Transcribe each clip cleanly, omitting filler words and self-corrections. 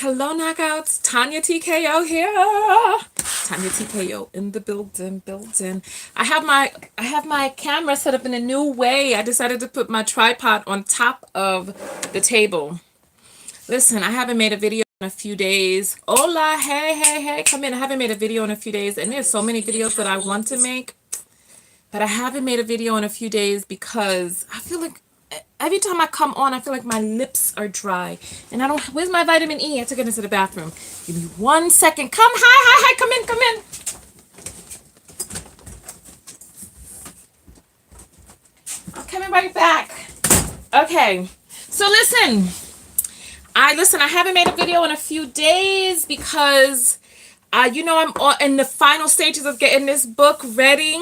Hello, knockouts. Tonya TKO here. Tonya TKO in the building. I have my camera set up in a new way. I decided to put my tripod on top of the table. Listen, I haven't made a video in a few days. Hola, hey, come in. I haven't made a video in a few days, and there's so many videos that I want to make, but I haven't made a video in a few days because I feel like every time I come on, I feel like my lips are dry. And I don't, where's my vitamin E? I took it into the bathroom. Give me 1 second. Hi, come in. I'm coming right back. Okay. So listen, I haven't made a video in a few days because, I'm in the final stages of getting this book ready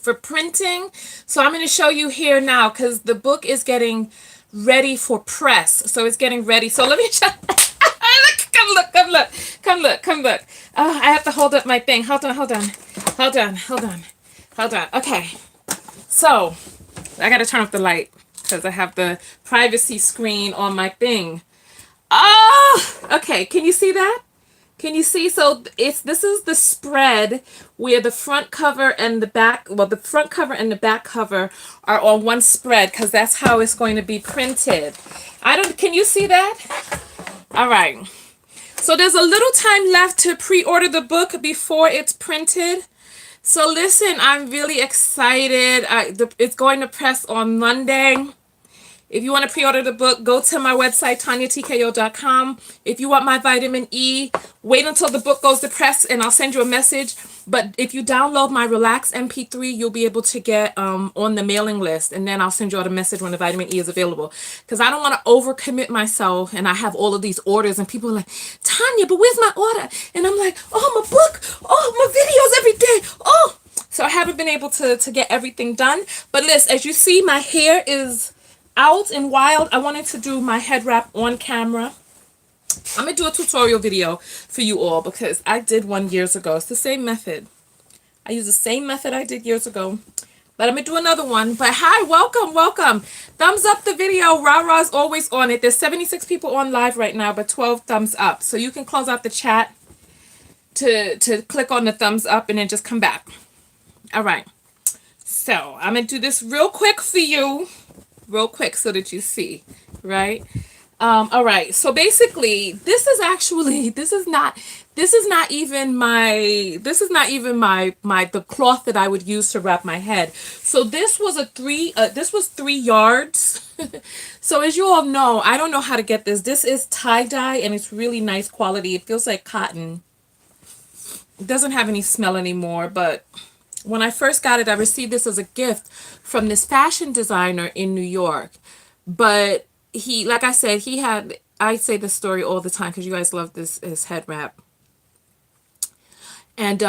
for printing. So I'm going to show you here now because the book is getting ready for press. So it's getting ready. So let me show. Come look. Oh, I have to hold up my thing. Hold on. Okay. So I got to turn off the light because I have the privacy screen on my thing. Oh, okay. Can you see that? Can you see? So this is the spread where the front cover and the back, well, the front cover and the back cover are on one spread because that's how it's going to be printed. Can you see that? All right. So there's a little time left to pre-order the book before it's printed. So listen, I'm really excited. It's going to press on Monday. If you want to pre-order the book, go to my website, tonyatkO.com. If you want my vitamin E, wait until the book goes to press and I'll send you a message. But if you download my Relax MP3, you'll be able to get on the mailing list. And then I'll send you out a message when the vitamin E is available. Because I don't want to overcommit myself and I have all of these orders and people are like, Tonya, but where's my order? And I'm like, oh, my book. Oh, my videos every day. Oh. So I haven't been able to get everything done. But listen, as you see, my hair is out and wild. I wanted to do my head wrap on camera. I'm gonna do a tutorial video for you all because I did one years ago. It's the same method. I use the same method I did years ago, but I'm gonna do another one. But hi, welcome. Thumbs up the video. Rah-rah's always on it. There's 76 people on live right now, but 12 thumbs up. So you can close out the chat to click on the thumbs up and then just come back. All right. So I'm gonna do this real quick for you. Real quick so that you see, right? All right. So basically, this is not even my the cloth that I would use to wrap my head. So this was 3 yards. So as you all know, I don't know how to get this. This is tie-dye and it's really nice quality. It feels like cotton. It doesn't have any smell anymore, but when I first got it, I received this as a gift from this fashion designer in New York. But he, like I said, I say this story all the time because you guys love his head wrap. And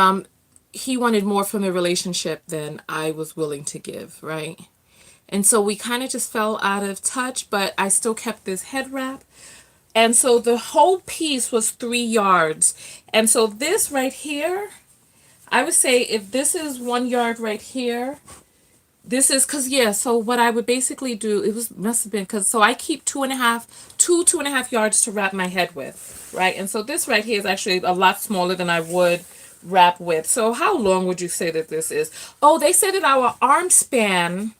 he wanted more from the relationship than I was willing to give, right? And so we kind of just fell out of touch, but I still kept this head wrap. And so the whole piece was 3 yards. And so this right here, I would say if this is 1 yard right here, this is, so what I would basically do, must have been, so I keep 2.5 yards to wrap my head with, right? And so this right here is actually a lot smaller than I would wrap with. So how long would you say that this is? Oh, they said that our arm span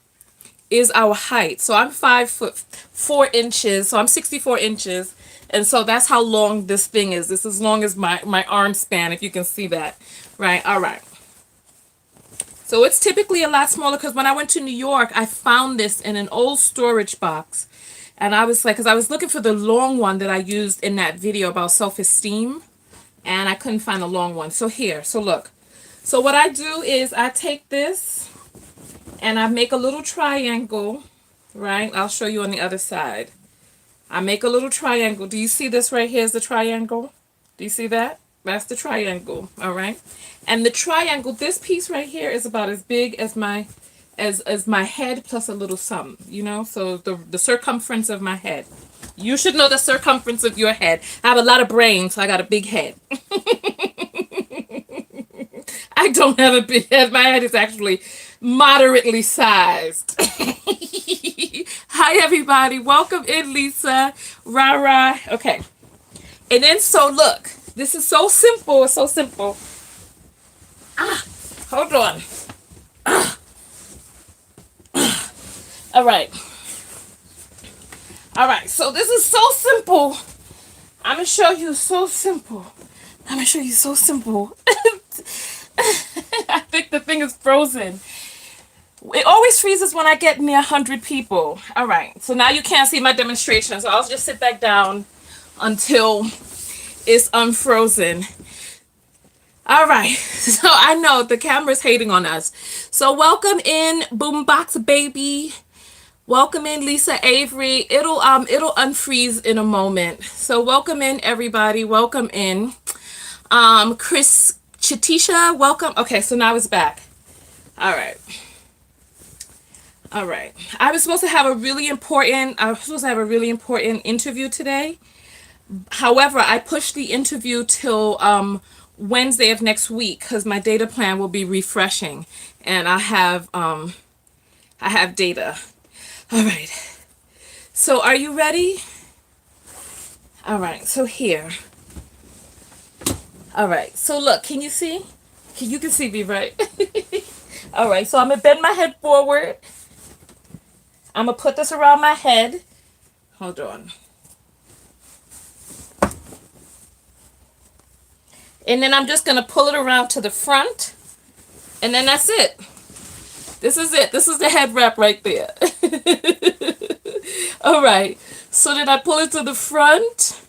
is our height. So I'm 5'4". So I'm 64 inches. And so that's how long this thing is. This is as long as my arm span, if you can see that. Right, all right. So it's typically a lot smaller because when I went to New York, I found this in an old storage box. And I was like, because I was looking for the long one that I used in that video about self-esteem. And I couldn't find a long one. So here, so look. So what I do is I take this and I make a little triangle, right? I'll show you on the other side. I make a little triangle. Do you see this right here is the triangle? Do you see that? That's the triangle, all right? And the triangle, this piece right here is about as big as my head plus a little something, So the circumference of my head. You should know the circumference of your head. I have a lot of brain, so I got a big head. I don't have a big head. My head is actually moderately sized. Hi, everybody. Welcome in, Lisa. Rah, rah. Okay. And then, so look, this is so simple. It's so simple. Hold on. All right. All right. So this is so simple. I'm going to show you so simple. I'm going to show you so simple. I think the thing is frozen. It always freezes when I get near 100 people. All right. So now you can't see my demonstration. So I'll just sit back down until it's unfrozen. All right. So I know the camera's hating on us. So welcome in Boombox Baby. Welcome in Lisa Avery. It'll unfreeze in a moment. So welcome in everybody. Welcome in. Chris Chatisha, welcome. Okay, so now it's back. All right. All right. I was supposed to have a really important interview today. However, I pushed the interview till Wednesday of next week because my data plan will be refreshing and I have data. All right. So are you ready? All right. So here. All right. So look, can you see? You can see me, right? All right. So I'm going to bend my head forward. I'm going to put this around my head. Hold on. And then I'm just going to pull it around to the front. And then that's it. This is it. This is the head wrap right there. All right. So then I pull it to the front.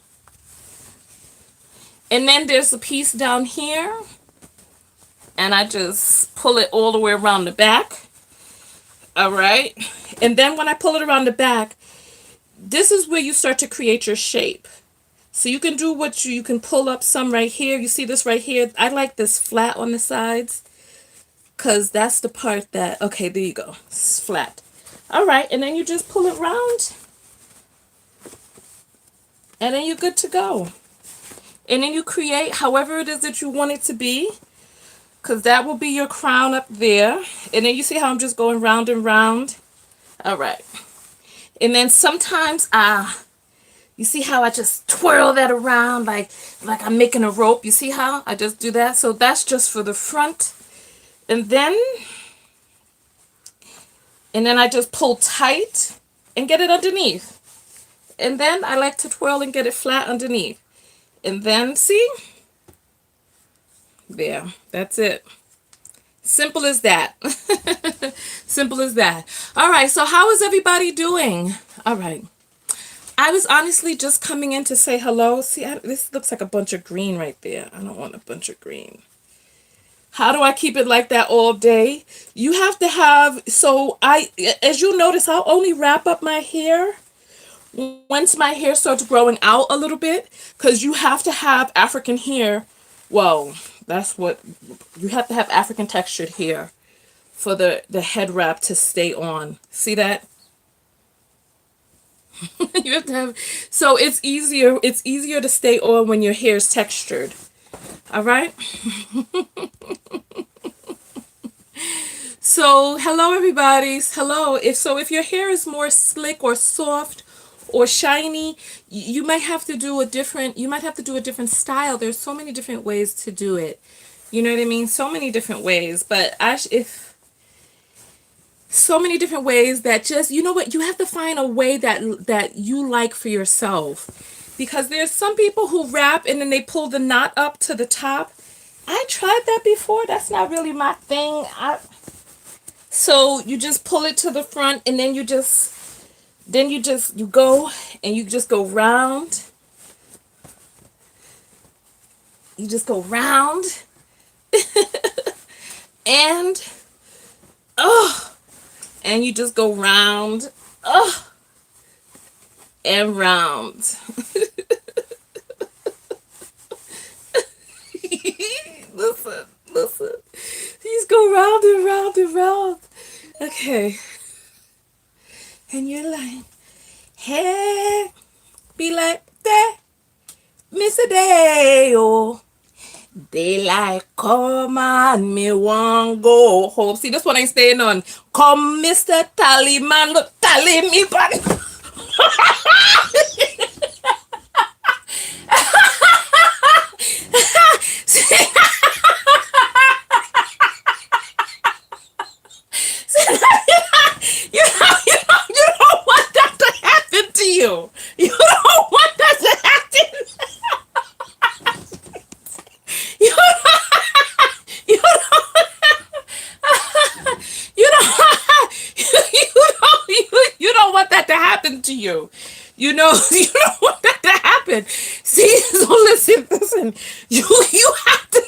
And then there's a piece down here. And I just pull it all the way around the back. All right. And then when I pull it around the back, this is where you start to create your shape. So you can do you can pull up some right here. You see this right here? I like this flat on the sides because that's the part that, okay, there you go. It's flat. All right. And then you just pull it around. And then you're good to go. And then you create however it is that you want it to be. Because that will be your crown up there. And then you see how I'm just going round and round. All right. And then sometimes you see how I just twirl that around like I'm making a rope. You see how I just do that? So that's just for the front. And then I just pull tight and get it underneath. And then I like to twirl and get it flat underneath. And then see? There. That's it. Simple as that. Simple as that. All right. So how is everybody doing? All right. I was honestly just coming in to say hello. See, this looks like a bunch of green right there. I don't want a bunch of green. How do I keep it like that all day? You have to have, as you'll notice, I'll only wrap up my hair once my hair starts growing out a little bit, because you have to have African hair. Well, that's what, you have to have African textured hair for the head wrap to stay on. See that? You have to have, so it's easier to stay on when your hair is textured. All right. So hello everybody. Hello. If your hair is more slick or soft or shiny, you might have to do a different style. There's so many different ways to do it. You know what I mean? So many different ways, but so many different ways that just, you know what, you have to find a way that you like for yourself, because there's some people who wrap and then they pull the knot up to the top. I tried that before. That's not really my thing. So you just pull it to the front and then you go and you just go round. You just go round and and you just go round and round. Listen. You just go round and round and round. Okay. And you're like, hey, be like that, Mr. Day-o. Daylight come on, me want go home. See, this one ain't staying on. Come, Mr. Tallyman, look, tally me back. you. You don't want that to happen. You don't, you don't, you don't, you don't want that to happen to you. You know, you don't want that to happen. See, so listen. You have to,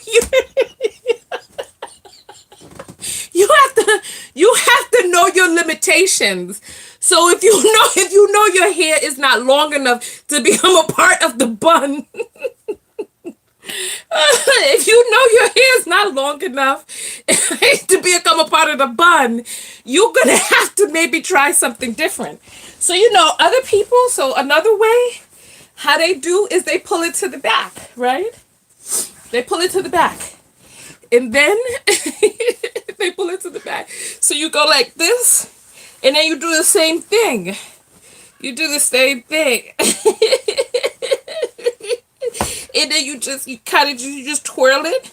you have to know your limitations. So if you know your hair is not long enough to become a part of the bun, if you know your hair is not long enough to become a part of the bun, you're gonna have to maybe try something different. So other people. So another way, how they do is they pull it to the back, right? They pull it to the back. And then they pull it to the back. So you go like this, and then you do the same thing. You do the same thing. And then you just twirl it.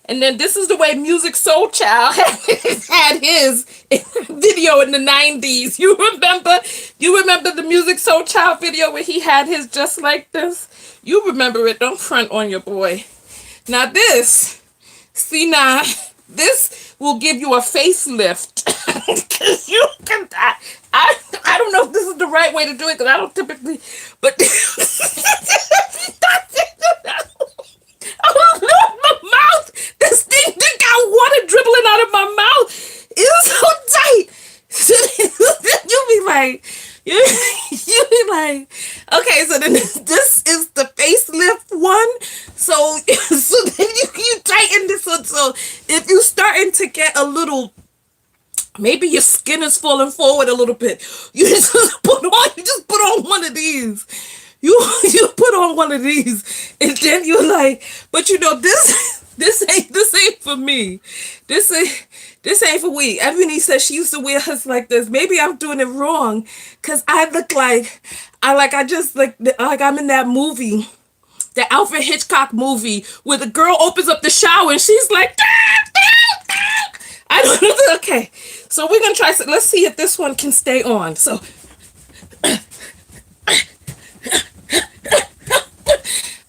And then this is the way Music Soul Child had his video in the 90s. You remember the Music Soul Child video where he had his just like this? You remember it. Don't front on your boy. Now this will give you a facelift. Because you can, I don't know if this is the right way to do it, because I don't typically, but oh no, my mouth, this thing got water dribbling out of my mouth. It's so tight. You'll be like, okay, so then this is the facelift one. So then you tighten this one. So if you're starting to get a little, maybe your skin is falling forward a little bit, you just put on one of these. You put on one of these, and then you're like, but this ain't for me. This ain't for me. Ebony says she used to wear hers like this. Maybe I'm doing it wrong, cause I look like I'm in that movie, the Alfred Hitchcock movie, where the girl opens up the shower and she's like, I don't know. Okay, so we're gonna try. Let's see if this one can stay on. So.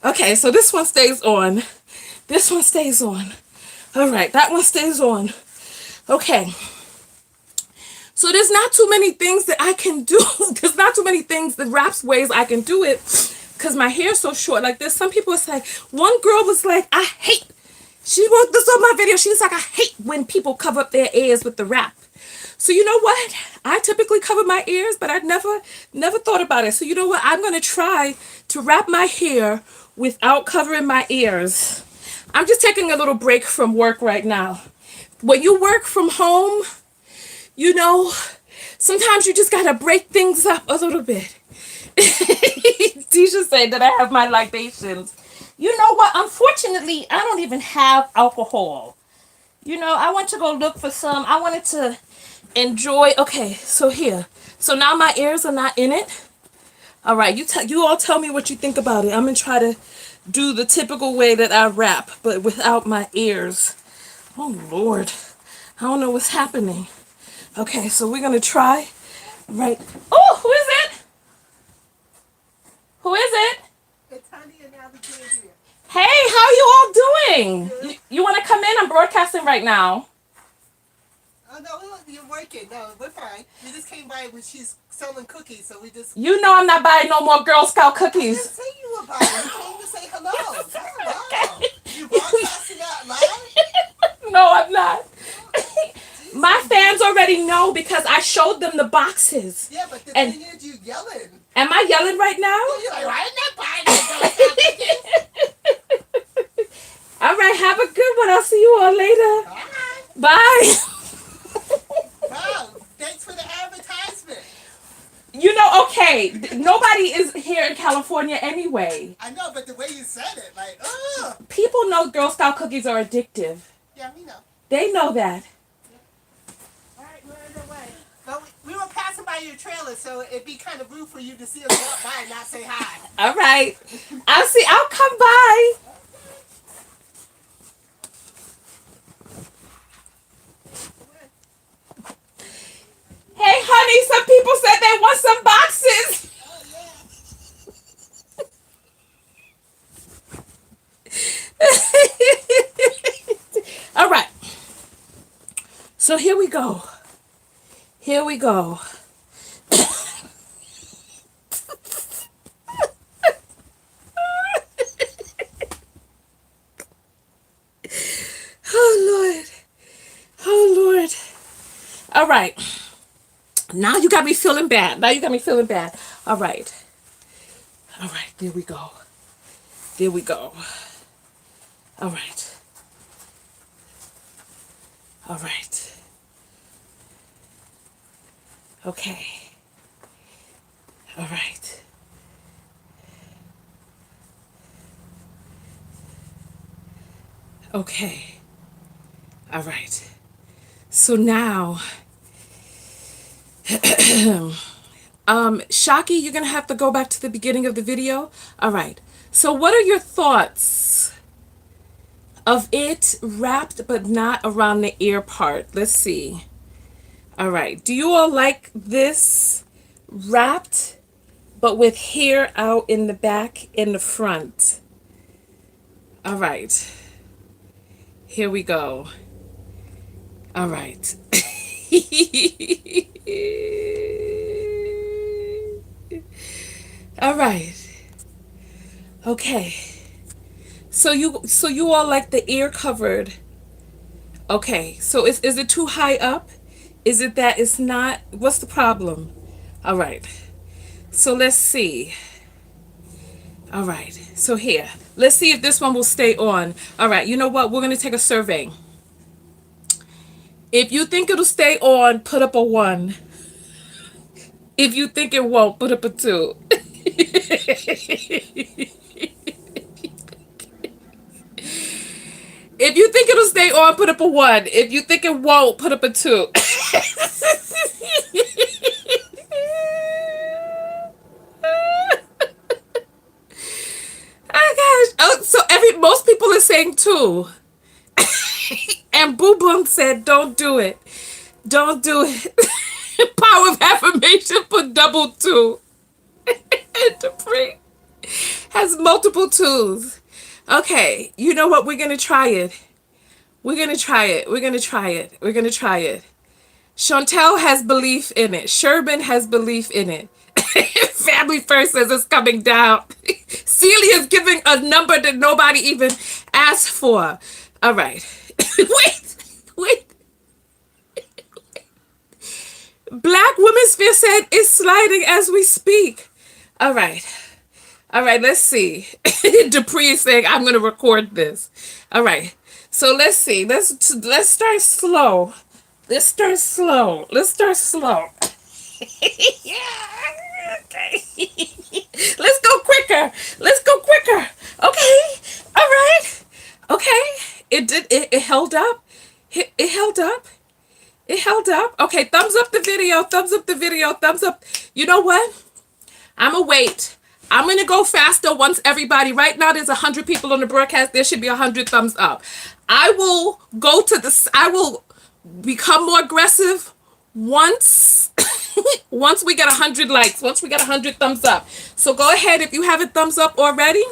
Okay, so this one stays on. This one stays on. All right, that one stays on. Okay. So there's not too many things that I can do. There's not too many things, the wraps ways I can do it, because my hair's so short. Like there's some people, it's like, one girl was like, she wrote this on my video. She was like, I hate when people cover up their ears with the wrap. So you know what? I typically cover my ears, but I never thought about it. So you know what? I'm going to try to wrap my hair without covering my ears. I'm just taking a little break from work right now. When you work from home, sometimes you just got to break things up a little bit. Tisha said that I have my libations. You know what? Unfortunately, I don't even have alcohol. I went to go look for some. I wanted to enjoy. Okay, so here. So now my ears are not in it. All right, you all tell me what you think about it. I'm going to try to do the typical way that I wrap, but without my ears. Oh, Lord. I don't know what's happening. Okay, so we're going to try. Right. Oh, who is it? Who is it? It's Honey and Alexandria. Hey, how you all doing? You want to come in? I'm broadcasting right now. Oh, no, you're working. No, we're fine. We just came by when she's selling cookies, so we just... You know I'm not buying no more Girl Scout cookies. I didn't say you were buying. You came to say hello. Oh, wow. You broadcasting out loud? No, I'm not. My fans already know because I showed them the boxes. Yeah, but the thing is, you yelling. Am I yelling right now? You're like, I'm not buying no Girl Scout cookies. All right, have a good one. I'll see you all later. Bye. Wow, thanks for the advertisement. Okay, nobody is here in California anyway. I know, but the way you said it, like, ugh. People know Girl Scout cookies are addictive. Yeah, we know. They know that. All right, we're on our way. Well, we were passing by your trailer, so it'd be kind of rude for you to see us walk by and not say hi. All right. I'll come by. Hey, honey, some people said they want some So here we go. Here we go. Oh, Lord. Oh, Lord. All right. Now you got me feeling bad. Now you got me feeling bad. All right. All right. There we go. There we go. All right. All right. Okay. All right. Okay. All right. So now, Shaki, you're going to have to go back to the beginning of the video. All right. So what are your thoughts of it wrapped but not around the ear part? Let's see. All right. Do you all like this wrapped but with hair out in the back in the front? All right. Here we go. All right. All right. Okay. So you all like the ear covered. Okay. So is it too high up? Is it that it's not? What's the problem? All right. So let's see. All right. So here. Let's see if this one will stay on. All right. You know what? We're going to take a survey. If you think it'll stay on, put up a 1. If you think it won't, put up a 2. If you think it'll stay on, put up a 1. If you think it won't, put up a 2. Oh gosh. Oh, so most people are saying 2. And Boo Boom said, don't do it. Don't do it. Power of affirmation put double 2. And Dupree has multiple 2s. Okay, you know what? We're going to try it. We're going to try it. We're going to try it. We're going to try it. Chantel has belief in it. Sherman has belief in it. Family First says it's coming down. Celia's giving a number that nobody even asked for. All right. Wait. Black Women's Sphere said it's sliding as we speak. All right. All right, let's see. Dupree is saying, I'm going to record this. All right. So let's see. Let's start slow. Let's start slow. Yeah. Okay. Let's go quicker. Okay. All right. Okay. It held up. It held up. Okay, thumbs up the video. Thumbs up. You know what? I'm going to wait. I'm going to go faster once everybody, right now there's 100 people on the broadcast. There should be 100 thumbs up. I will become more aggressive once we get 100 likes, once we get 100 thumbs up. So go ahead, if you have a thumbs up already,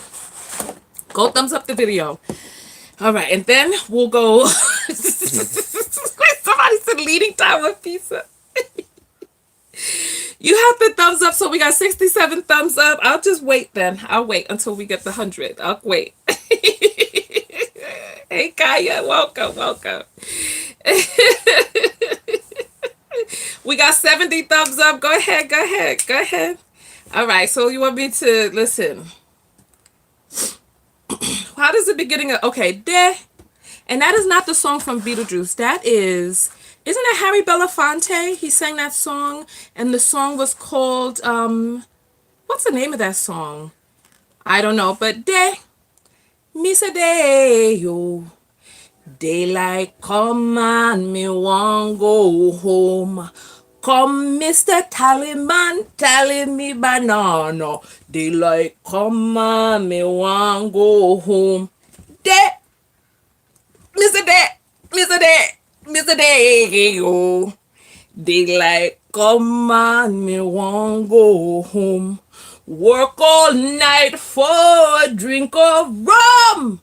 go thumbs up the video. All right, and then we'll go. Somebody said leading time with pizza. You have the thumbs up, so we got 67 thumbs up. I'll just wait then. I'll wait until we get the 100. I'll wait. Hey, Kaya, welcome. We got 70 thumbs up. Go ahead. All right, so you want me to listen. How does the beginning of, okay, there. And that is not the song from Beetlejuice. That is, isn't it Harry Belafonte? He sang that song, and the song was called, what's the name of that song? I don't know, but day, Misa Day, yo. Daylight come and me want go home. Come, Mr. Tallyman, tally me banana. Daylight come and me want go home. Day, Mr. Day, yo. Daylight come and me want go home. Work all night for a drink of rum.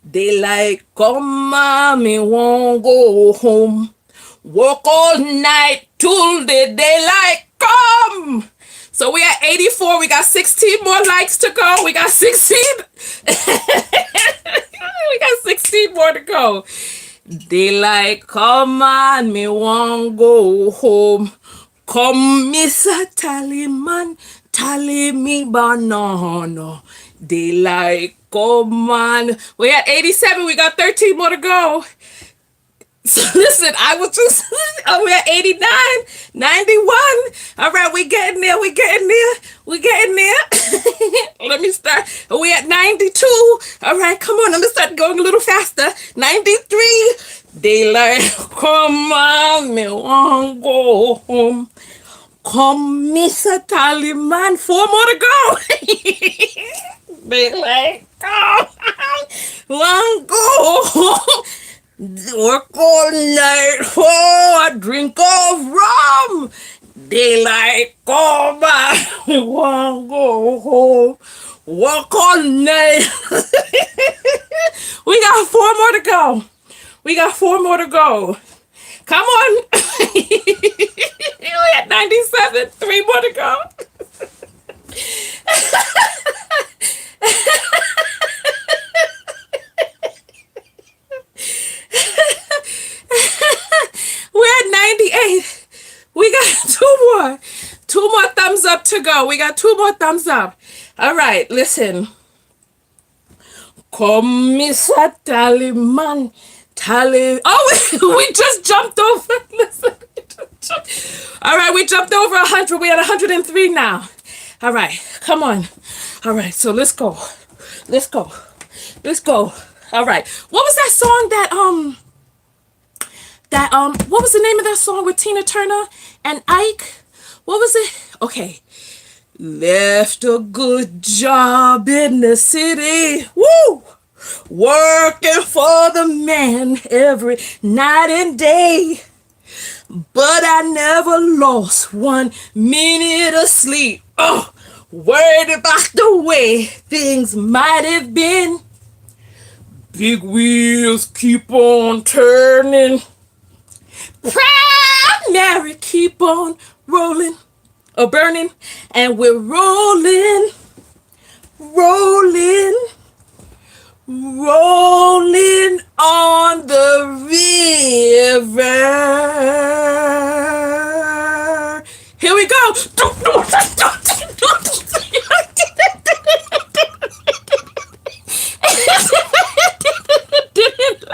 Daylight come and me won't go home. Work all night till the daylight come. So we at 84. We got 16 more likes to go. We got 16. We got 16 more to go. Daylight come on, me want go home. Come, Mr. Tallyman, tally me banana. Daylight come on. We at 87. We got 13 more to go. So listen, I was just, we're at 89, 91. All right, we getting there, we getting there, we getting there. Let me start. We at 92. All right, come on, let me start going a little faster. 93. Daylight, come on, me want go home. Come, Mr. Tallyman, 4 more to go. Daylight, come on, want go home. Work all night for a drink of rum. Daylight come on, we want to go home. Work all night. We got 4 more to go. We got 4 more to go. Come on. We're at 97. 3 more to go. We're at 98. We got 2 more. 2 more thumbs up to go. We got 2 more thumbs up. All right, listen. Come, Mr. Tallyman. Oh, we just jumped over. Listen. All right, we jumped over 100. We're at 103 now. All right, come on. All right, so let's go. Let's go. Let's go. All right. What was that song what was the name of that song with Tina Turner and Ike? What was it? Okay. Left a good job in the city. Woo! Working for the man every night and day. But I never lost 1 minute of sleep. Oh, worried about the way things might have been. Big wheels keep on turning. Primary keep on rolling or burning. And we're rolling, rolling, rolling on the river. Here we go. It didn't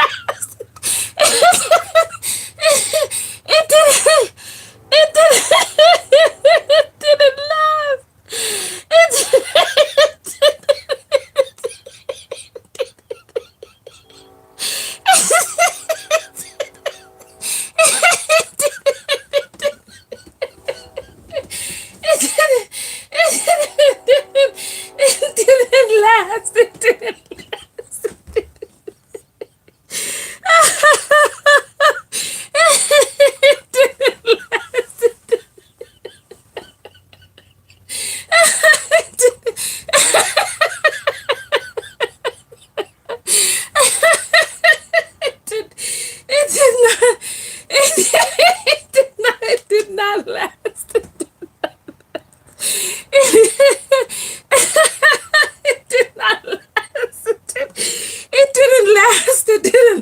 last. It didn't last.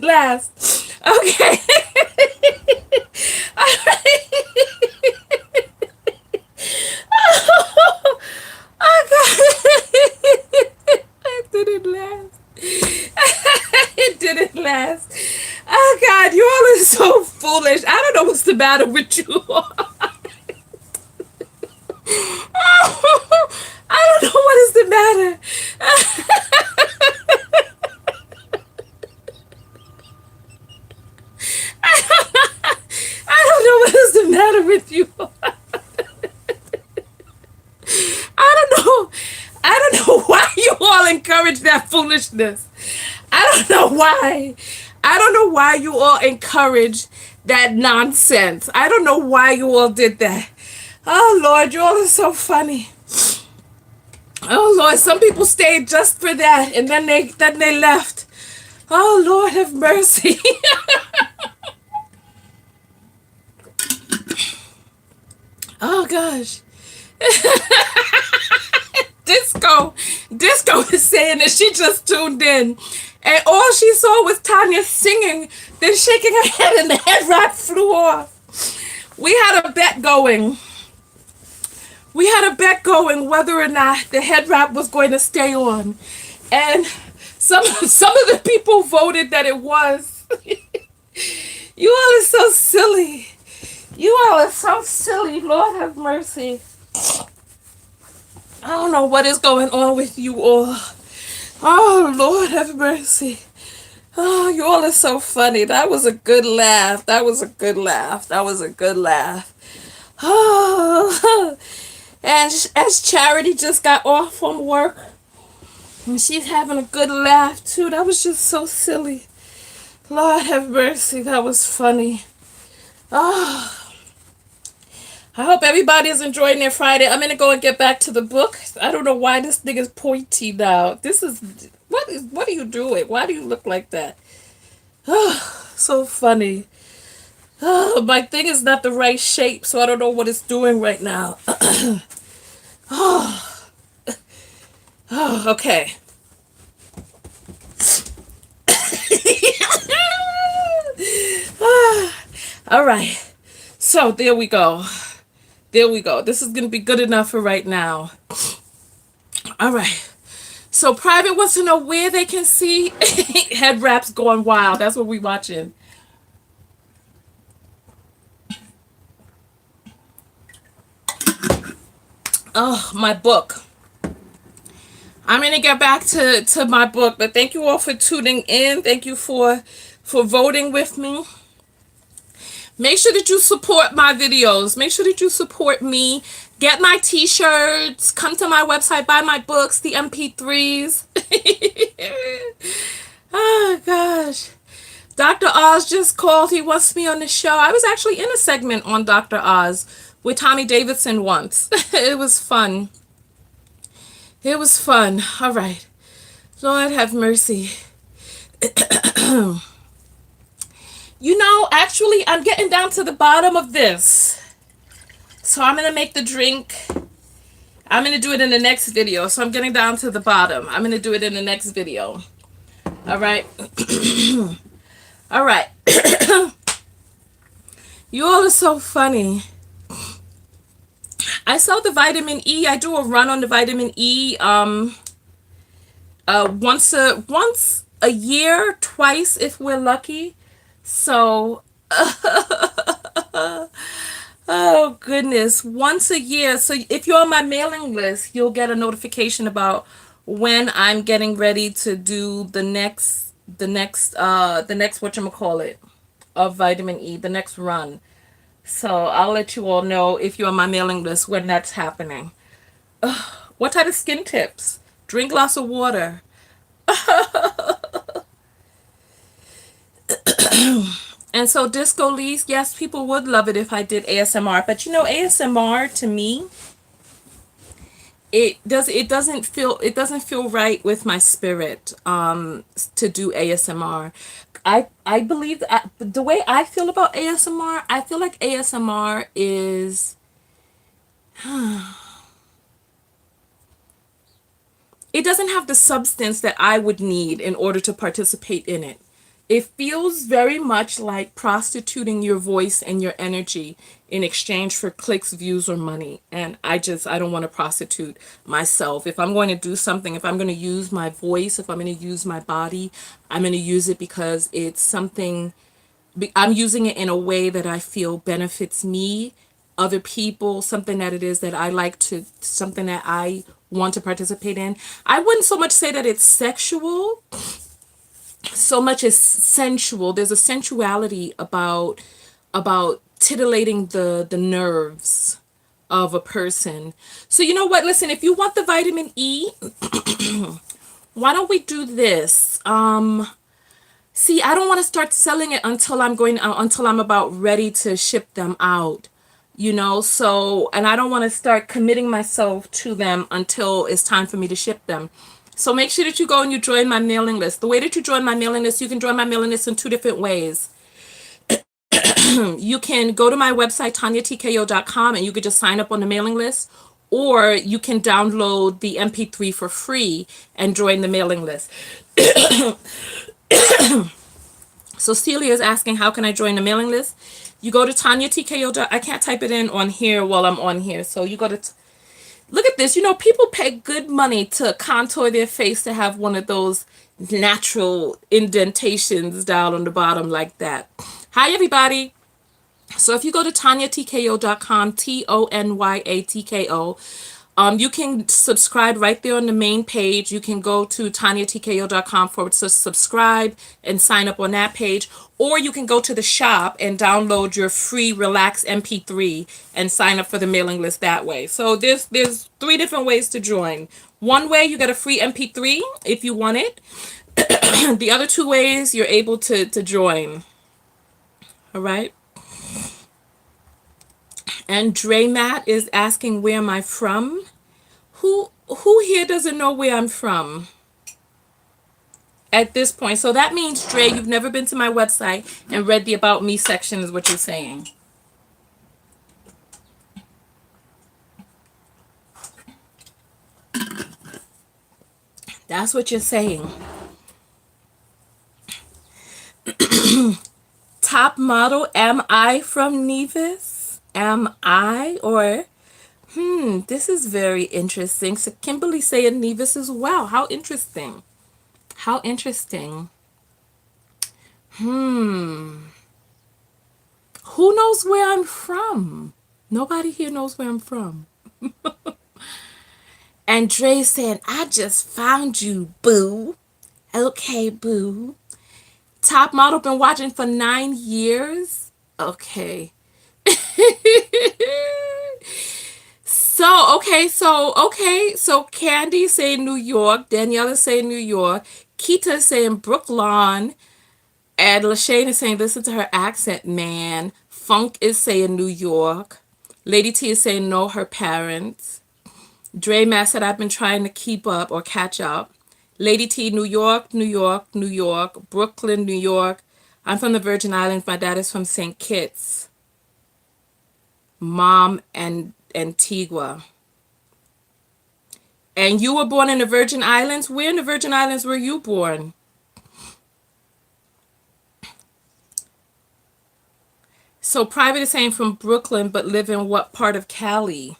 Last. Okay. All right. Oh God. It didn't last. It didn't last. Oh God, you all are so foolish. I don't know what's the matter with you. I don't know what is the matter. With you. I don't know why you all encourage that foolishness. I don't know why. I don't know why you all encourage that nonsense. I don't know why you all did that. Oh Lord, you all are so funny. Oh Lord, some people stayed just for that and then they left. Oh Lord, have mercy. Oh gosh. Disco is saying that she just tuned in, and all she saw was Tonya singing, then shaking her head, and the head wrap flew off. We had a bet going. We had a bet going whether or not the head wrap was going to stay on, and some of the people voted that it was. You all are so silly. You all are so silly. Lord have mercy. I don't know what is going on with you all. Oh, Lord have mercy. Oh, you all are so funny. That was a good laugh. That was a good laugh. That was a good laugh. Oh, and as Charity just got off from work, and she's having a good laugh too. That was just so silly. Lord have mercy. That was funny. Oh. I hope everybody is enjoying their Friday. I'm gonna go and get back to the book. I don't know why this thing is pointy now. This is what are you doing? Why do you look like that? Oh, so funny. Oh, my thing is not the right shape, so I don't know what it's doing right now. Oh, okay. All right. So there we go. There we go. This is going to be good enough for right now. All right. So Private wants to know where they can see Head Wraps Going Wild. That's what we're watching. Oh, my book. I'm going to get back to my book. But thank you all for tuning in. Thank you for voting with me. Make sure that you support my videos. Make sure that you support me. Get my t-shirts. Come to my website. Buy my books. The MP3s. Oh, gosh. Dr. Oz just called. He wants me on the show. I was actually in a segment on Dr. Oz with Tommy Davidson once. It was fun. It was fun. All right. Lord have mercy. You know, actually, I'm getting down to the bottom of this. So I'm going to make the drink. I'm going to do it in the next video. So I'm getting down to the bottom. I'm going to do it in the next video. All right. All right. You all are so funny. I sell the vitamin E. I do a run on the vitamin E once a year, twice if we're lucky. So, oh goodness, once a year. So if you're on my mailing list, you'll get a notification about when I'm getting ready to do the next whatchamacallit of vitamin E, the next run. So I'll let you all know if you're on my mailing list when that's happening. What type of skin tips? Drink lots of water. And so Disco Lee's, yes, people would love it if I did ASMR, but you know, ASMR to me, it doesn't feel right with my spirit to do ASMR. I believe that the way I feel about ASMR, I feel like ASMR is it doesn't have the substance that I would need in order to participate in it. It feels very much like prostituting your voice and your energy in exchange for clicks, views, or money. And I don't want to prostitute myself. If I'm going to do something, if I'm going to use my voice, if I'm going to use my body, I'm going to use it because it's something, I'm using it in a way that I feel benefits me, other people, something that it is that I like to, something that I want to participate in. I wouldn't so much say that it's sexual, so much as sensual. There's a sensuality about titillating the nerves of a person. So you know what? Listen, if you want the vitamin E, why don't we do this? See, I don't want to start selling it until I'm about ready to ship them out. You know, so, and I don't want to start committing myself to them until it's time for me to ship them. So make sure that you go and you join my mailing list. The way that you join my mailing list, you can join my mailing list in 2 different ways. You can go to my website, TonyaTko.com, and you could just sign up on the mailing list, or you can download the MP3 for free and join the mailing list. So Celia is asking, how can I join the mailing list? You go to TonyaTko. I can't type it in on here while I'm on here. So you go to, look at this. You know, people pay good money to contour their face to have one of those natural indentations down on the bottom like that. Hi, everybody. So if you go to TonyaTko.com, TONYATKO, you can subscribe right there on the main page. You can go to TonyaTko.com/subscribe and sign up on that page. Or you can go to the shop and download your free Relax MP3 and sign up for the mailing list that way. So there's 3 different ways to join. One way, you get a free MP3 if you want it. The other 2 ways, you're able to join. All right. And Dre Matt is asking, where am I from? Who here doesn't know where I'm from at this point? So that means, Dre, you've never been to my website and read the About Me section is what you're saying. That's what you're saying. Top model, am I from Nevis? Am I? Or, this is very interesting. So Kimberly saying Nevis as well. How interesting. How interesting. Who knows where I'm from? Nobody here knows where I'm from. And Dre saying, I just found you, boo. Okay, boo. Top model, been watching for 9 years. Okay. So Candy saying New York, Danielle is saying New York, Keita is saying Brooklyn, and Lashane is saying listen to her accent, man. Funk is saying New York. Lady T is saying no, her parents. Dre Matt said I've been trying to keep up or catch up. Lady T, New York, New York, New York, Brooklyn, New York. I'm from the Virgin Islands. My dad is from St. Kitts. Mom and Antigua. And you were born in the Virgin Islands? Where in the Virgin Islands were you born? So Private is saying from Brooklyn, but live in what part of Cali?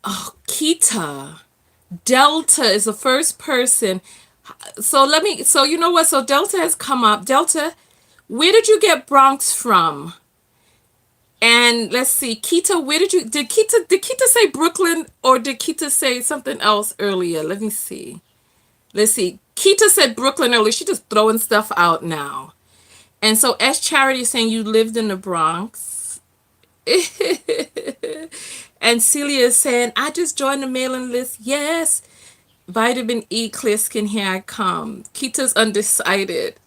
Oh, Kita. Delta is the first person. So you know what? So Delta has come up. Delta, where did you get Bronx from? And let's see, Kita, did Kita say Brooklyn or did Kita say something else earlier? Let me see. Let's see. Kita said Brooklyn earlier. She's just throwing stuff out now. And so S Charity is saying you lived in the Bronx. And Celia is saying, I just joined the mailing list. Yes. Vitamin E, clear skin, here I come. Kita's undecided.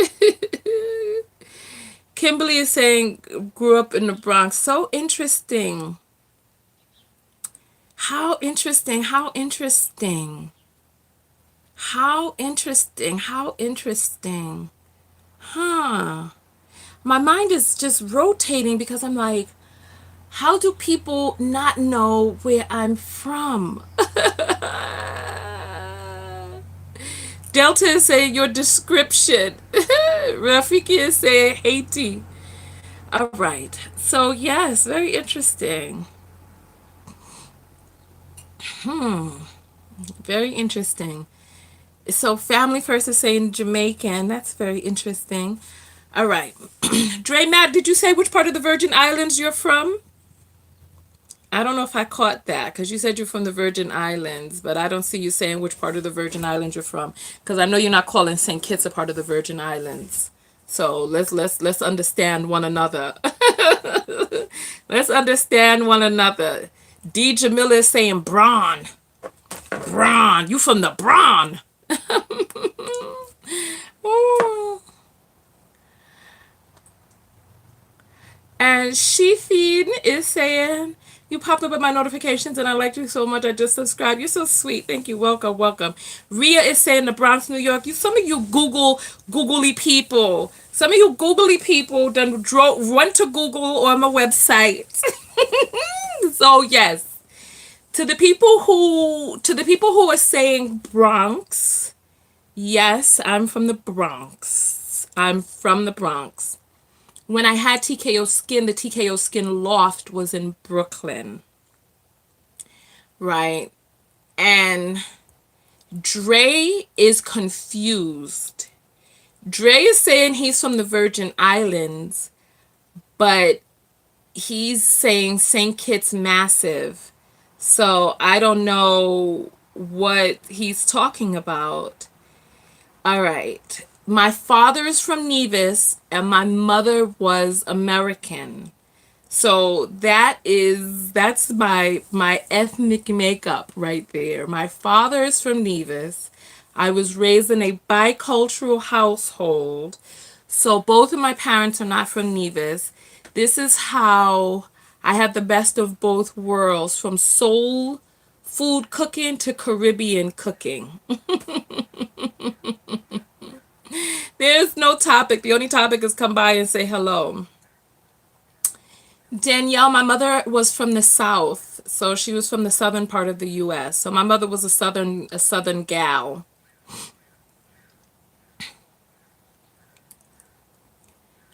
Kimberly is saying, grew up in the Bronx. So interesting. How interesting. How interesting. How interesting. How interesting. Huh. My mind is just rotating because I'm like, how do people not know where I'm from? Delta is saying your description. Rafiki is saying Haiti. All right. So yes, very interesting. Very interesting. So Family First is saying Jamaican. That's very interesting. All right. Dre Matt, did you say which part of the Virgin Islands you're from? I don't know if I caught that because you said you're from the Virgin Islands, but I don't see you saying which part of the Virgin Islands you're from because I know you're not calling St. Kitts a part of the Virgin Islands. So let's understand one another. Let's understand one another. D. Jamila is saying Braun. Braun. You from the Braun. Ooh. And Shefeen is saying You popped up in my notifications and I liked you so much. I just subscribed. You're so sweet. Thank you. Welcome, welcome. Ria is saying the Bronx, New York. Some of you googly people. Some of you googly people done went to Google or my website. So yes. To the people who are saying Bronx, yes, I'm from the Bronx. I'm from the Bronx. When I had TKO Skin, the TKO Skin loft was in Brooklyn, right? And Dre is confused. Dre is saying he's from the Virgin Islands, but he's saying St. Kitts massive. So I don't know what he's talking about. All right. My father is from Nevis and my mother was American. So that's my ethnic makeup right there. My father is from Nevis. I was raised in a bicultural household. So both of my parents are not from Nevis. This is how I have the best of both worlds, from soul food cooking to Caribbean cooking. There's no topic. The only topic is come by and say hello. Danielle, my mother was from the South, so she was from the southern part of the U.S. So my mother was a southern gal.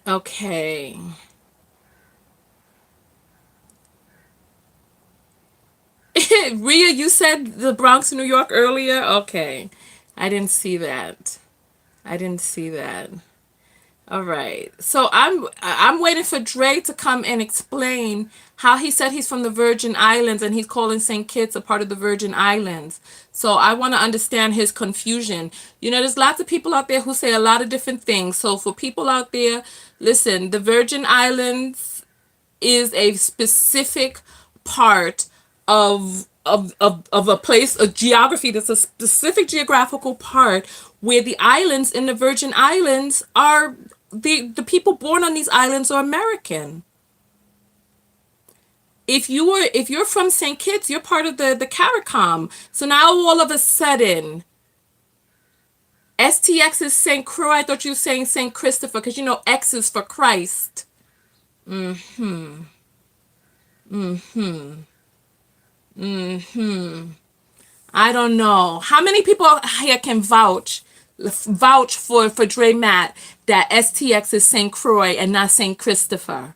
Okay. Rhea, you said the Bronx, New York earlier? Okay. I didn't see that. I didn't see that. All right. So I'm waiting for Dre to come and explain how he said he's from the Virgin Islands and he's calling St. Kitts a part of the Virgin Islands. So I want to understand his confusion. There's lots of people out there who say a lot of different things. So for people out there, listen, the Virgin Islands is a specific part of a place, a geography that's a specific geographical part where the islands in the Virgin Islands are the people born on these islands are American. If you're from St. Kitts, you're part of the CARICOM. So now all of a sudden, STX is St. Croix. I thought you were saying St. Christopher because X is for Christ. Mm-hmm. Mm-hmm. Mm-hmm. I don't know. How many people here can vouch for Dre Matt that STX is St. Croix and not St. Christopher?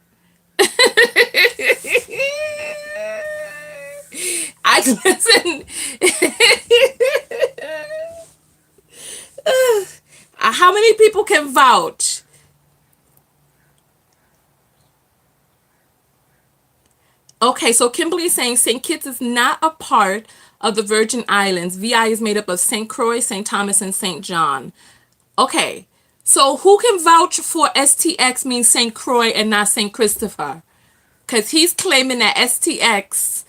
I listen. How many people can vouch? Okay, so Kimberly is saying St. Kitts is not a part of the Virgin Islands. VI is made up of St. Croix, St. Thomas, and St. John. Okay, so who can vouch for STX means St. Croix and not St. Christopher? Because he's claiming that STX.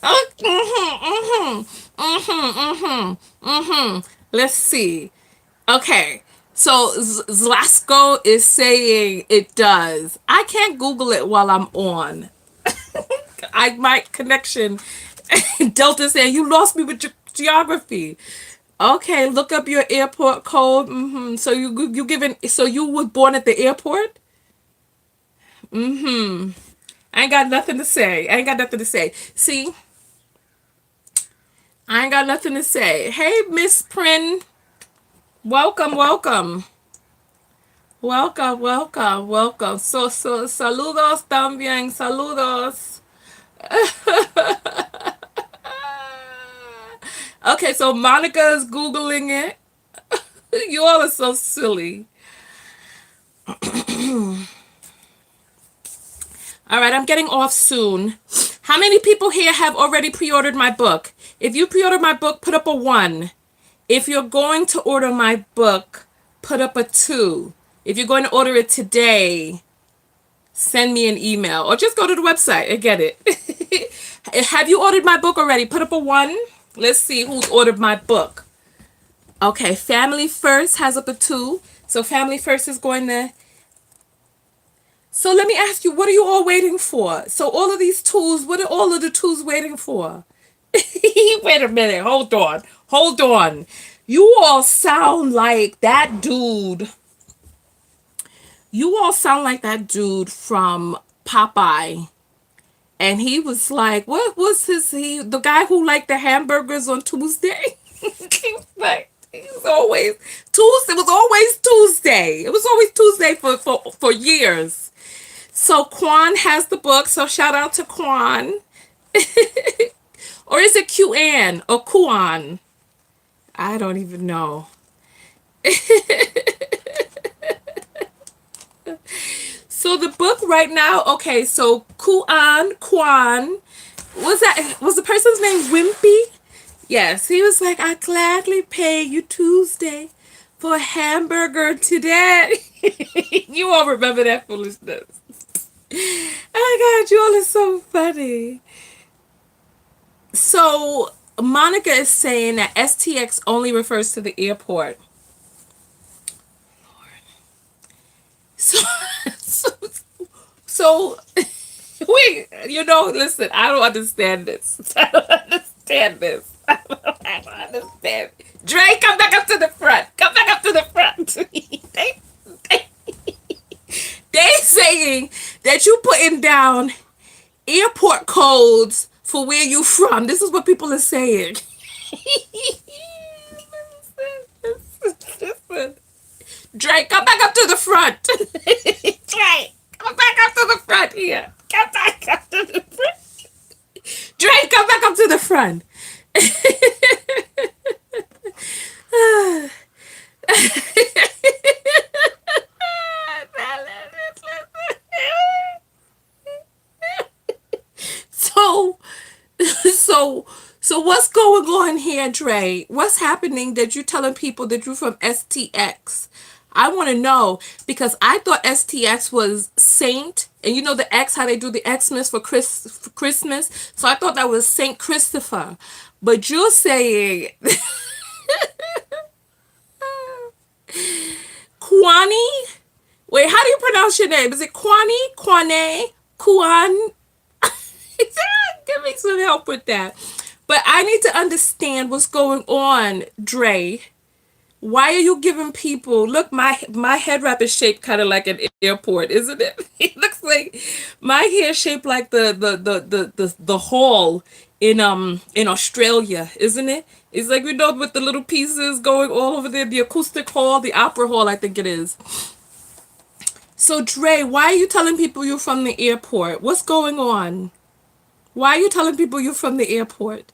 Oh, Let's see. Okay. So Zlasko is saying it does. I can't Google it while I'm on. My connection. Delta saying you lost me with geography. Okay, look up your airport code. So you were born at the airport? I ain't got nothing to say. See, I ain't got nothing to say. Hey, Miss Prin. Welcome, welcome. Welcome, welcome, welcome. Saludos también, saludos. Okay, so Monica is Googling it. You all are so silly. All right, I'm getting off soon. How many people here have already pre-ordered my book? If you pre-ordered my book, put up a 1. If you're going to order my book, put up a 2. If you're going to order it today, send me an email or just go to the website and get it. Have you ordered my book already? Put up a 1. Let's see who's ordered my book. Okay, Family First has up a 2. So Family First is going to... So let me ask you, what are you all waiting for? So all of these tools, what are all of the tools waiting for? Wait a minute, hold on. Hold on. You all sound like that dude. You all sound like that dude from Popeye. And he was like, what was the guy who liked the hamburgers on Tuesday? He was like, it was always Tuesday. It was always Tuesday. It was always Tuesday for years. So Quan has the book. So shout out to Quan. Or is it Quan or Kuan? I don't even know. So the book right now, okay, so Quan, was the person's name Wimpy? Yes, he was like, I gladly pay you Tuesday for a hamburger today. You all remember that foolishness. Oh my God, you all are so funny. So Monica is saying that STX only refers to the airport. So, so, so wait, listen, I don't understand this. I don't understand this. I don't understand. Dre, come back up to the front. Come back up to the front. They saying that you putting down airport codes for where you from. This is what people are saying. Listen. Drake, come back up to the front. Drake, come back up to the front here. Come back up to the front. Drake, come back up to the front. So, so what's going on here, Dre? What's happening that you're telling people that you're from STX? I want to know because I thought STX was Saint, and you know the X, how they do the Xmas for Christmas. So I thought that was Saint Christopher, but you're saying Kwani. Wait, how do you pronounce your name? Is it Kwani, Kwane, Kwan? Give me some help with that. But I need to understand what's going on, Dre. Why are you giving people? Look, my head wrap is shaped kind of like an airport, isn't it? It looks like my hair is shaped like the hall in Australia, isn't it? It's like with the little pieces going all over there, the acoustic hall, the opera hall, I think it is. So Dre, why are you telling people you're from the airport? What's going on? Why are you telling people you're from the airport?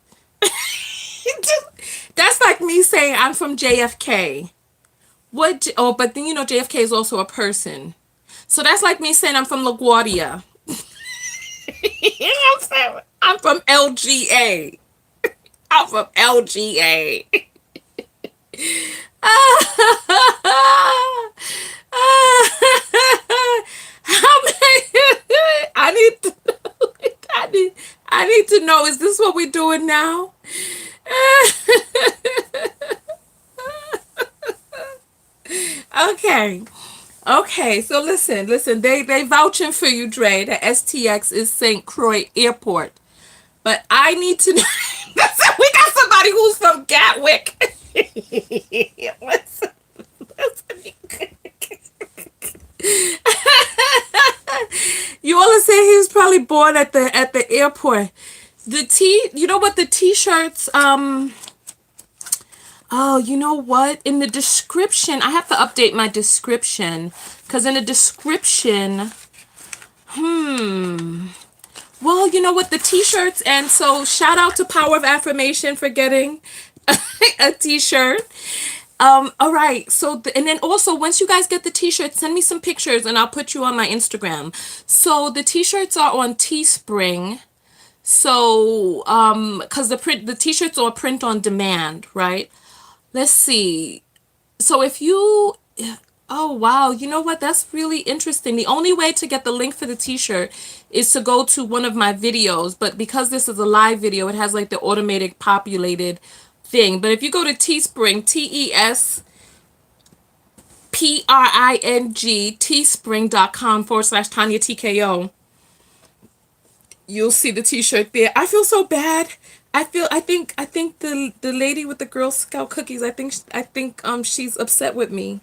That's like me saying I'm from JFK. What? Oh, but then JFK is also a person. So that's like me saying I'm from LaGuardia. You know what I'm saying? I'm from LGA. I'm from LGA. How many? I need to know. I need to know. Is this what we're doing now? Okay. Okay, so listen. They vouching for you, Dre. The STX is St. Croix Airport. But I need to know. Listen, we got somebody who's from Gatwick. Listen. You all are saying he was probably born at the airport. You know what the t-shirts, oh, you know what? In the description, I have to update my description. Because in the description, well, you know what? The t-shirts, and so shout out to Power of Affirmation for getting a t-shirt. All right. So, and then also, once you guys get the t-shirts, send me some pictures and I'll put you on my Instagram. So the t-shirts are on Teespring. So, because the t-shirts are print on demand, right? Let's see. So if you, oh wow, you know what? That's really interesting. The only way to get the link for the t-shirt is to go to one of my videos. But because this is a live video, it has like the automated populated thing. But if you go to Teespring, TESPRING, PRING, teespring.com/Tonya TKO. You'll see the t-shirt there. I feel so bad. I think the lady with the Girl Scout cookies, I think she's upset with me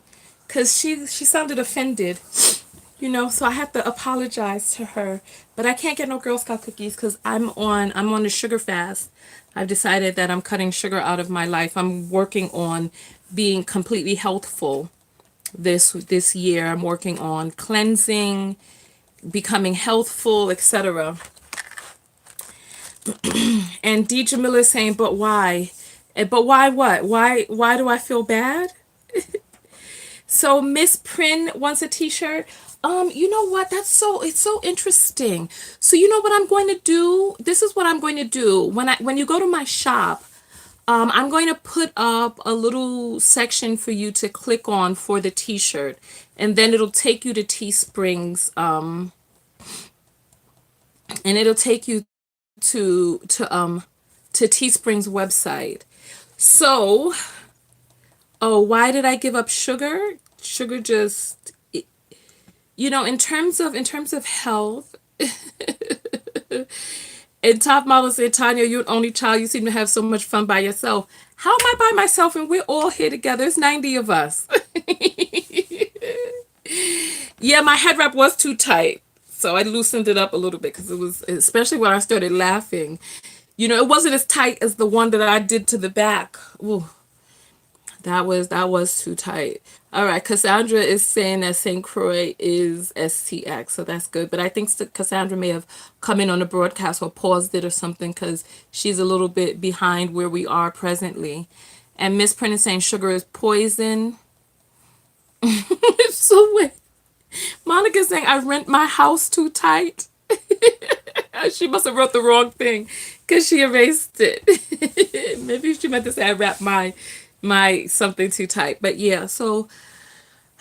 because she sounded offended. So I have to apologize to her. But I can't get no Girl Scout cookies because I'm on the sugar fast. I've decided that I'm cutting sugar out of my life. I'm working on being completely healthful this year. I'm working on cleansing, becoming healthful, etc. And D. Jamila is saying, but why? But why what? Why do I feel bad? So Miss Prin wants a t-shirt. You know what? It's so interesting. So you know what I'm going to do? This is what I'm going to do. When you go to my shop, I'm going to put up a little section for you to click on for the t-shirt. And then it'll take you to Teesprings, and it'll take you to Teespring's website. So, why did I give up sugar? Sugar just, in terms of health. And Top Model said, Tonya, you're an only child. You seem to have so much fun by yourself. How am I by myself and we're all here together? It's 90 of us. Yeah, my head wrap was too tight. So I loosened it up a little bit because it was, especially when I started laughing. It wasn't as tight as the one that I did to the back. Ooh, that was too tight. All right, Cassandra is saying that St. Croix is STX, so that's good. But I think Cassandra may have come in on the broadcast or paused it or something because she's a little bit behind where we are presently. And Miss Print is saying sugar is poison. So wait. Monica's saying I rent my house too tight. She must have wrote the wrong thing because she erased it. Maybe she meant to say I wrap my something too tight. But yeah, so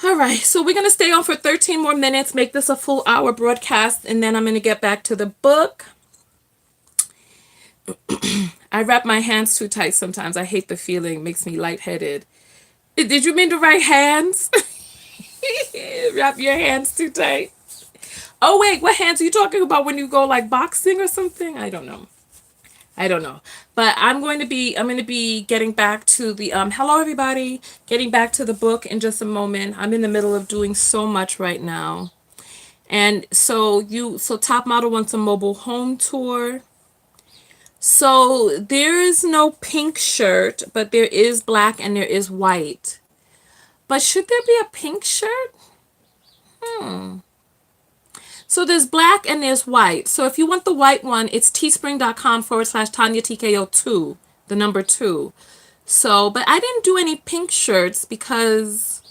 all right. So we're gonna stay on for 13 more minutes, make this a full hour broadcast, and then I'm gonna get back to the book. I wrap my hands too tight sometimes. I hate the feeling, makes me lightheaded. Did you mean the right hands? Wrap your hands too tight. Oh wait, what hands are you talking about when you go like boxing or something? I don't know. But I'm going to be getting back to the hello everybody. Getting back to the book in just a moment. I'm in the middle of doing so much right now. And so Top Model wants a mobile home tour. So there is no pink shirt, but there is black and there is white. But should there be a pink shirt? So there's black and there's white. So if you want the white one, it's teespring.com/Tonya TKO 2, the number 2. So, but I didn't do any pink shirts because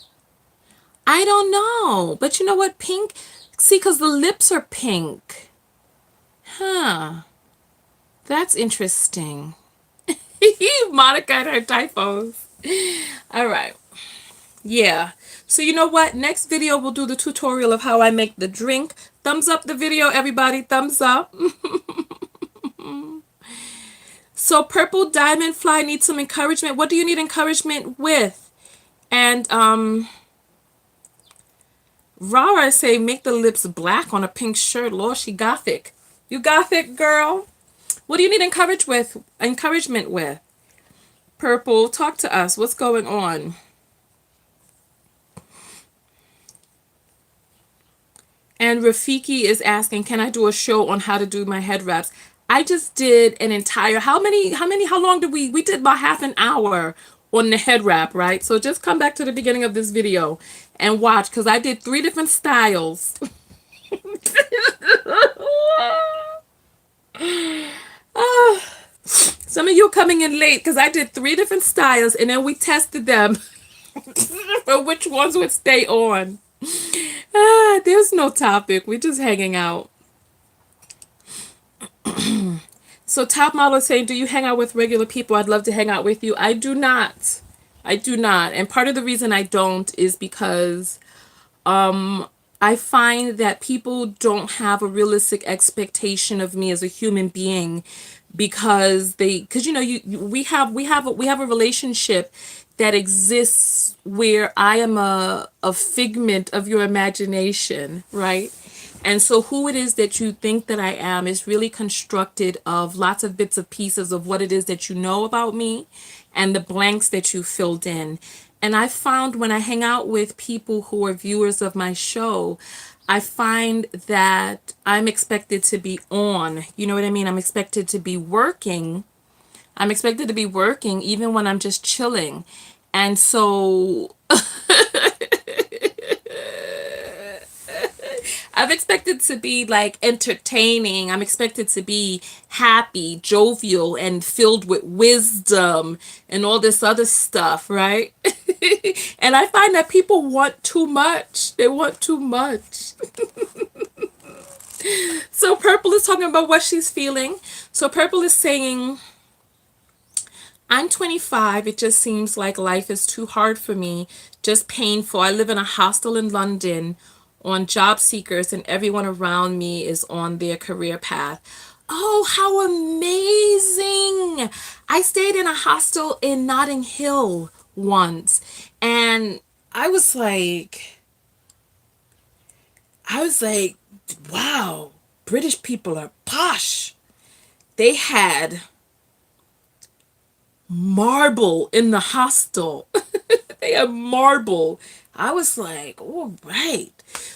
I don't know. But you know what? Pink, see, because the lips are pink. Huh. That's interesting. Monica and her typos. All right. Yeah. So you know what? Next video we'll do the tutorial of how I make the drink. Thumbs up the video, everybody. Thumbs up. So Purple Diamond Fly needs some encouragement. What do you need encouragement with? And Rara say make the lips black on a pink shirt. Lord, she gothic. You gothic, girl? What do you need encouragement with? Purple, talk to us. What's going on? And Rafiki is asking, can I do a show on how to do my head wraps? I just did an entire, how long did we did about half an hour on the head wrap, right? So just come back to the beginning of this video and watch, because I did 3 different styles. Some of you are coming in late because I did 3 different styles and then we tested them for which ones would stay on. There's no topic. We're just hanging out. So Top Model is saying, do you hang out with regular people? I'd love to hang out with you. I do not. And part of the reason I don't is because I find that people don't have a realistic expectation of me as a human being because you know we have a relationship that exists where I am a figment of your imagination, right? And so who it is that you think that I am is really constructed of lots of bits of pieces of what it is that you know about me and the blanks that you filled in. And I found when I hang out with people who are viewers of my show, I find that I'm expected to be on. You know what I mean? I'm expected to be working. I'm expected to be working even when I'm just chilling. And so I'm expected to be like entertaining. I'm expected to be happy, jovial, and filled with wisdom and all this other stuff, right? And I find that people want too much. They want too much. So Purple is talking about what she's feeling. So Purple is saying, I'm 25. It just seems like life is too hard for me, just painful. I live in a hostel in London on job seekers, and everyone around me is on their career path. Oh, how amazing! I stayed in a hostel in Notting Hill once, and I was like, I was like, wow, British people are posh. They had marble in the hostel. They had marble. I was like, all right.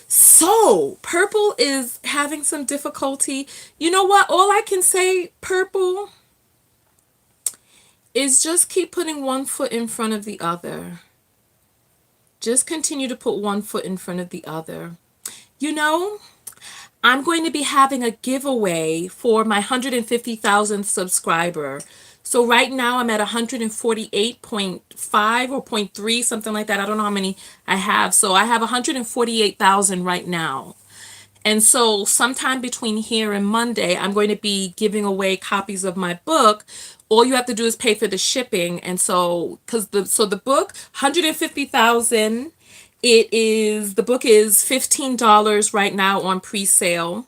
So, Purple is having some difficulty. You know what? All I can say, Purple, is just keep putting one foot in front of the other. Just continue to put one foot in front of the other. You know, I'm going to be having a giveaway for my 150,000 subscriber. So right now I'm at 148.5 or zero point 0.3, something like that. I don't know how many I have. So I have 148,000 right now. And so sometime between here and Monday, I'm going to be giving away copies of my book. All you have to do is pay for the shipping. And so, the book, 150,000, the book is $15 right now on pre-sale.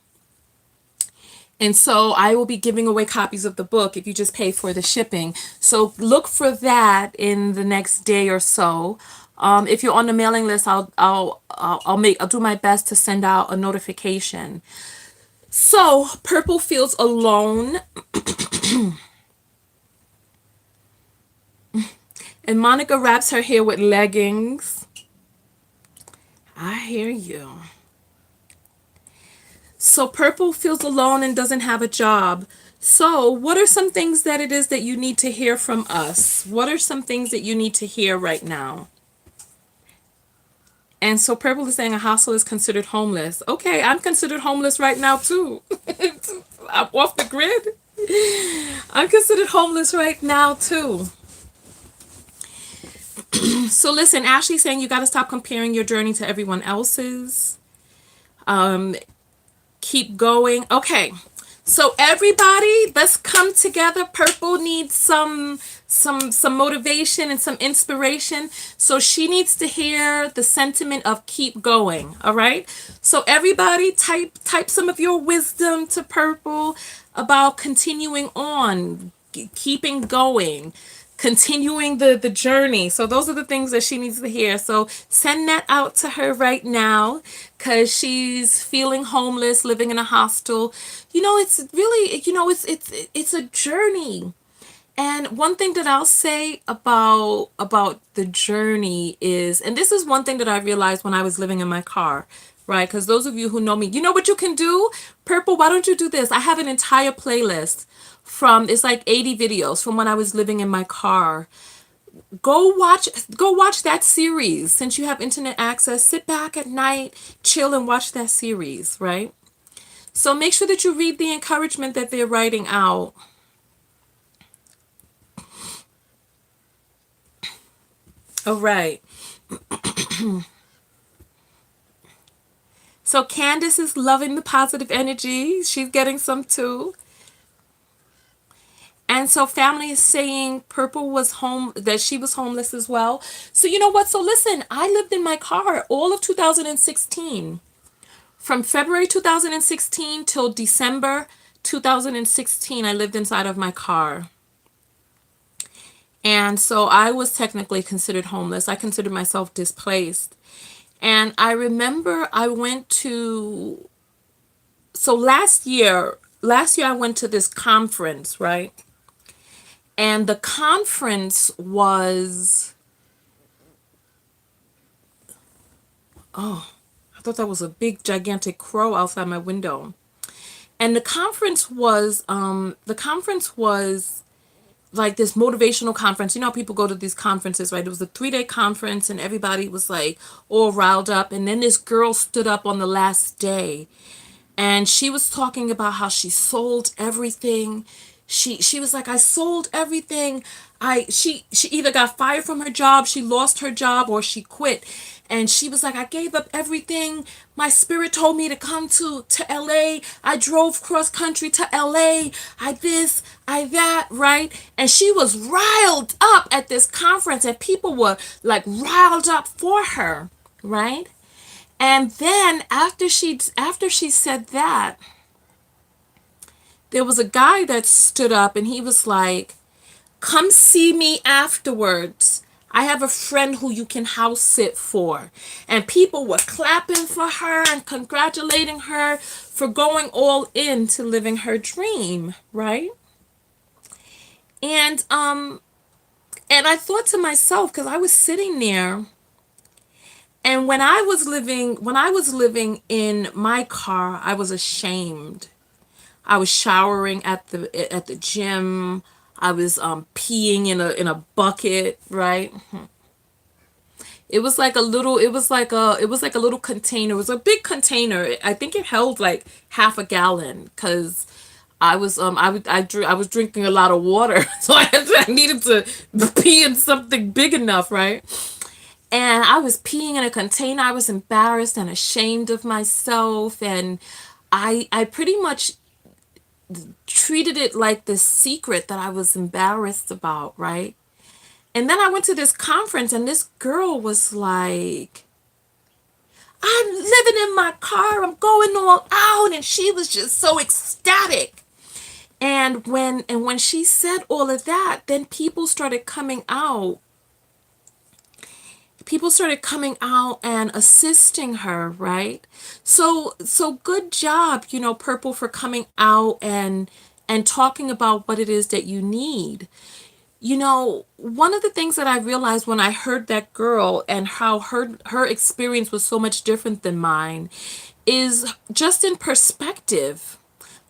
And so I will be giving away copies of the book if you just pay for the shipping. So look for that in the next day or so. If you're on the mailing list, I'll do my best to send out a notification. So Purple feels alone, and Monica wraps her hair with leggings. I hear you. So Purple feels alone and doesn't have a job. So what are some things that it is that you need to hear from us? What are some things that you need to hear right now? And so Purple is saying a hostel is considered homeless. Okay, I'm considered homeless right now too. I'm off the grid. I'm considered homeless right now too. So listen, Ashley's saying you got to stop comparing your journey to everyone else's. Keep going. Okay. So everybody, let's come together. Purple needs some motivation and some inspiration. So she needs to hear the sentiment of keep going. All right. So everybody type some of your wisdom to Purple about continuing on, keeping going, continuing the journey. So those are the things that she needs to hear. So send that out to her right now, because she's feeling homeless, living in a hostel. You know, it's really, you know, it's a journey. And one thing that I'll say about the journey is, and this is one thing that I realized when I was living in my car, right? Because those of you who know me, you know what you can do? Purple, why don't you do this? I have an entire playlist it's like 80 videos from when I was living in my car. Go watch that series. Since you have internet access, sit back at night, chill and watch that series, right? So make sure that you read the encouragement that they're writing out. All right. So Candace is loving the positive energy. She's getting some too. And so family is saying Purple was that she was homeless as well. So you know what? So listen, I lived in my car all of 2016. from February 2016 till December 2016, I lived inside of my car. And so I was technically considered homeless. I considered myself displaced. And I remember I went to, so last year I went to this conference, right? And the conference was, oh, I thought that was a big gigantic crow outside my window. And the conference was like this motivational conference. You know how people go to these conferences, right? It was a 3-day conference and everybody was like all riled up. And then this girl stood up on the last day and she was talking about how she sold everything. She was like, I sold everything. She either got fired from her job, she lost her job, or she quit. And she was like, I gave up everything. My spirit told me to come to LA. I drove cross country to LA. I this, I that, right? And she was riled up at this conference and people were like riled up for her, right? And then after she said that, there was a guy that stood up and he was like, come see me afterwards. I have a friend who you can house sit for. And people were clapping for her and congratulating her for going all in to living her dream, right? And and I thought to myself, because I was sitting there, and when I was living in my car, I was ashamed. I was showering at the gym. I was peeing in a bucket, right? It was like a little container. It was a big container. I think it held like half a gallon because I was drinking a lot of water, so I needed to pee in something big enough, right? And I was peeing in a container. I was embarrassed and ashamed of myself, and I pretty much treated it like this secret that I was embarrassed about, right? And then I went to this conference and this girl was like, I'm living in my car, I'm going all out, and she was just so ecstatic. And when she said all of that, then people started coming out and assisting her, right? So good job, Purple, for coming out and talking about what it is that you need. One of the things that I realized when I heard that girl and how her experience was so much different than mine is just in perspective.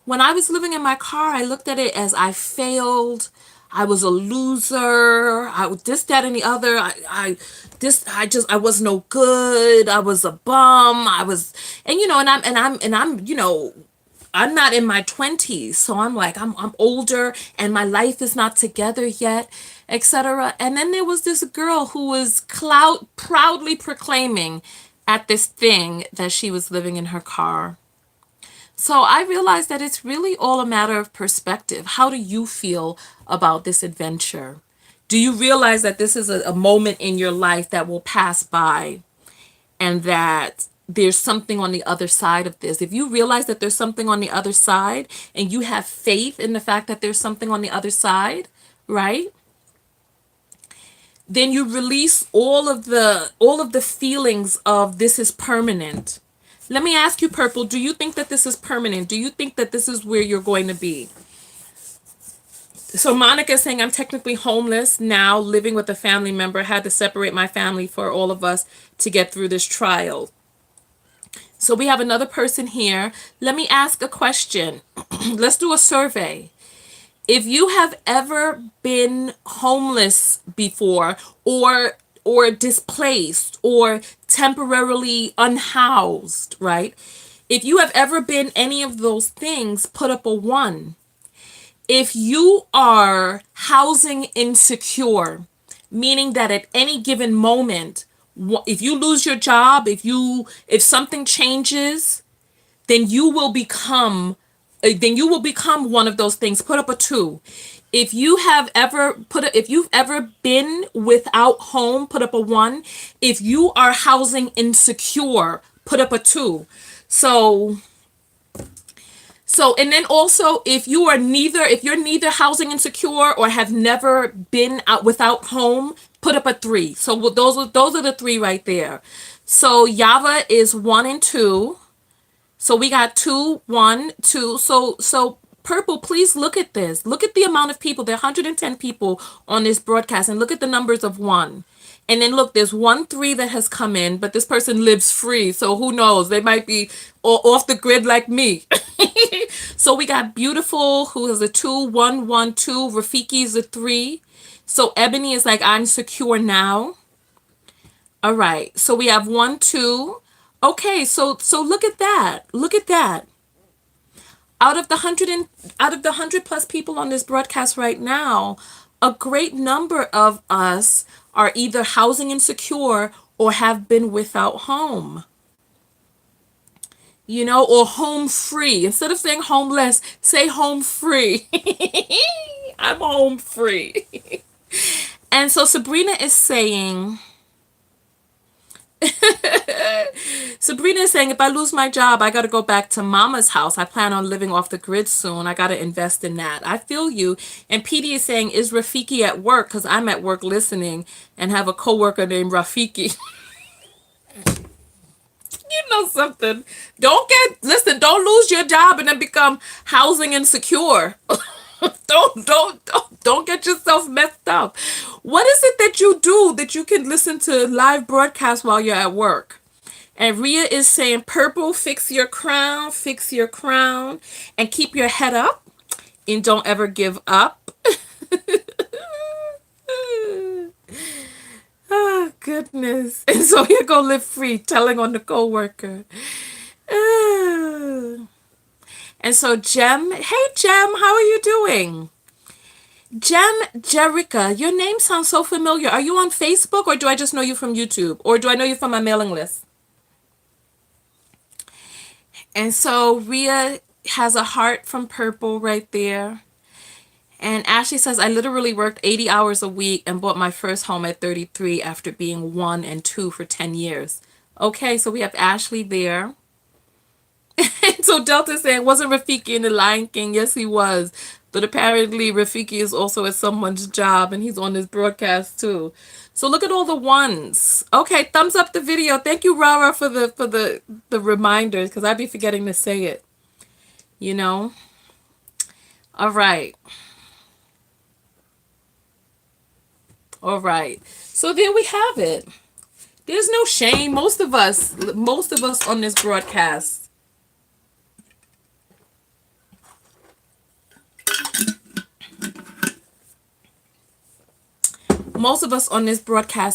When I was living in my car, I looked at it as I failed. I was a loser. I was this, that, and the other. I was no good. I was a bum. I'm not in my 20s, so I'm older and my life is not together yet, etc. And then there was this girl who was proudly proclaiming at this thing that she was living in her car. So I realized that it's really all a matter of perspective. How do you feel about this adventure? Do you realize that this is a moment in your life that will pass by and that there's something on the other side of this? If you realize that there's something on the other side and you have faith in the fact that there's something on the other side, right? Then you release all of the feelings of this is permanent. Let me ask you, Purple, do you think that this is permanent? Do you think that this is where you're going to be? So Monica is saying, I'm technically homeless now, living with a family member. Had to separate my family for all of us to get through this trial. So we have another person here. Let me ask a question. Let's do a survey. If you have ever been homeless before, or displaced, or temporarily unhoused, right? If you have ever been any of those things, put up a 1. If you are housing insecure, meaning that at any given moment, if you lose your job, if something changes, then you will become one of those things. Put up a 2. If you've ever been without home, put up a 1. If you are housing insecure, put up a 2. So and then also, if you're neither housing insecure or have never been out without home, put up a 3. So those are the 3 right there. So Yava is 1 and 2. So we got 2, 1, 2. So Purple, please look at this. Look at the amount of people. There are 110 people on this broadcast, and look at the numbers of 1. And then look, there's 1 3 that has come in, but this person lives free. So who knows? They might be off the grid like me. So we got Beautiful, who is a 2, 1, 1, 2. Rafiki is a 3. So Ebony is like, I'm secure now. All right. So we have 1, 2. Okay, so look at that. Look at that. Out of the 100 plus people on this broadcast right now, a great number of us are either housing insecure or have been without home. You know, or home free. Instead of saying homeless, say home free. I'm home free. And so Sabrina is saying, if I lose my job, I got to go back to mama's house. I plan on living off the grid soon. I got to invest in that. I feel you. And PD is saying, is Rafiki at work? Because I'm at work listening and have a coworker named Rafiki. You know something. Don't lose your job and then become housing insecure. Don't get yourself messed up. What is it that you do that you can listen to live broadcasts while you're at work? And Rhea is saying, Purple, fix your crown, and keep your head up, and don't ever give up. Oh, goodness. And so you go live free, telling on the coworker. And so Jem, hey Jem, how are you doing? Jem Jerica, your name sounds so familiar. Are you on Facebook, or do I just know you from YouTube? Or do I know you from my mailing list? And so Rhea has a heart from Purple right there. And Ashley says, I literally worked 80 hours a week and bought my first home at 33 after being 1 and 2 for 10 years. Okay, so we have Ashley there. And so Delta saying, wasn't Rafiki in The Lion King? Yes, he was. But apparently Rafiki is also at someone's job and he's on this broadcast too. So look at all the ones. Okay, thumbs up the video. Thank you, Rara, for the reminders, because I'd be forgetting to say it. You know? All right. All right. So there we have it. There's no shame. Most of us on this broadcast,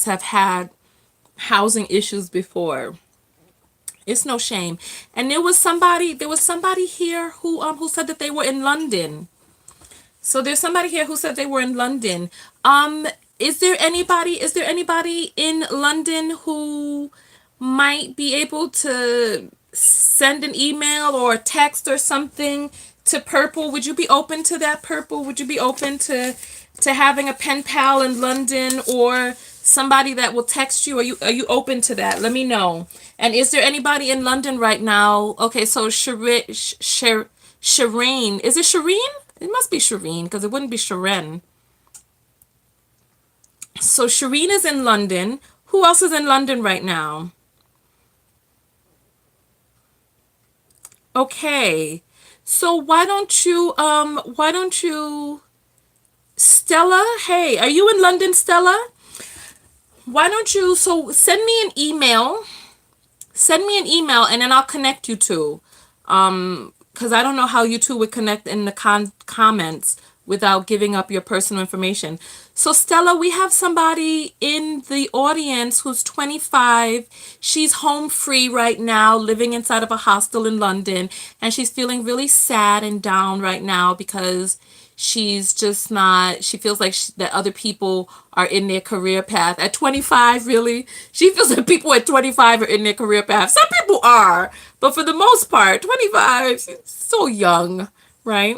have had housing issues before. It's no shame. And there was somebody here who said that they were in London. So there's somebody here who said they were in London. Is there anybody in London who might be able to send an email or a text or something to Purple? Would you be open to that, Purple? Would you be open to having a pen pal in London, or somebody that will text you? Are you open to that? Let me know. And is there anybody in London right now? Okay, so Shireen, is it Shireen? It must be Shireen, because it wouldn't be Shireen. So Shireen is in London. Who else is in London right now? Okay. So why don't you Stella, hey, are you in London, Stella? Why don't you send me an email. And then I'll connect you two. Because I don't know how you two would connect in the comments without giving up your personal information. So Stella, we have somebody in the audience who's 25. She's home free right now, living inside of a hostel in London, and she's feeling really sad and down right now because she's just not, she feels like that other people are in their career path. At 25, really? She feels like people at 25 are in their career path. Some people are, but for the most part, 25, she's so young, right?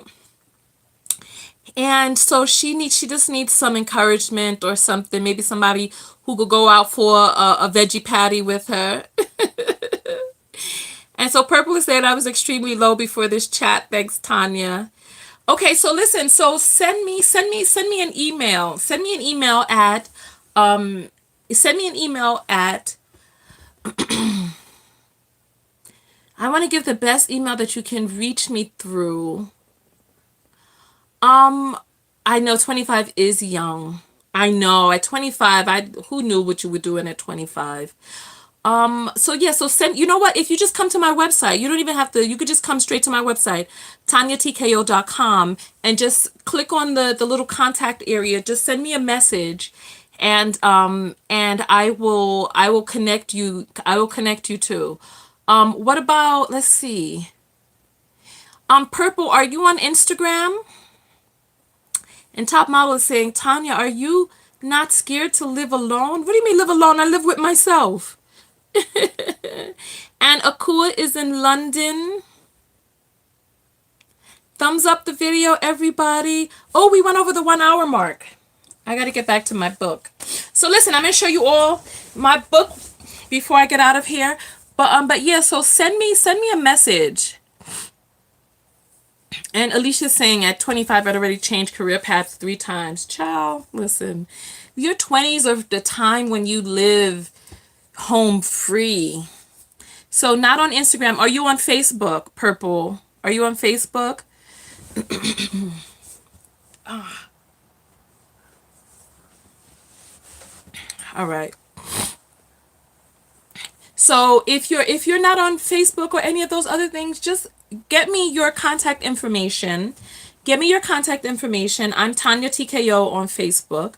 And so she just needs some encouragement or something. Maybe somebody who could go out for a veggie patty with her. And so Purple is saying I was extremely low before this chat. Thanks, Tonya. Okay, so listen, so send me an email. Send me an email at I want to give the best email that you can reach me through. I know 25 is young. I know at 25, who knew what you were doing at 25? So yeah, so you know what? If you just come to my website, you don't even have to, you could just come straight to my website, tonyatko.com, and just click on the little contact area. Just send me a message and I will connect you. I will connect you too. What about, let's see. Purple, are you on Instagram? And Top Model is saying, Tonya, are you not scared to live alone? What do you mean live alone? I live with myself. And Akua is in London. Thumbs up the video, everybody. Oh, we went over the 1 hour mark. I got to get back to my book. So listen, I'm going to show you all my book before I get out of here. But yeah, so send me a message. And Alicia's saying at 25, I'd already changed career paths 3 times. Child, listen, your 20s are the time when you live home free. So not on Instagram. Are you on Facebook, Purple? Are you on Facebook? All right. So if you're not on Facebook or any of those other things, just get me your contact information. Get me your contact information. I'm Tonya TKO on Facebook.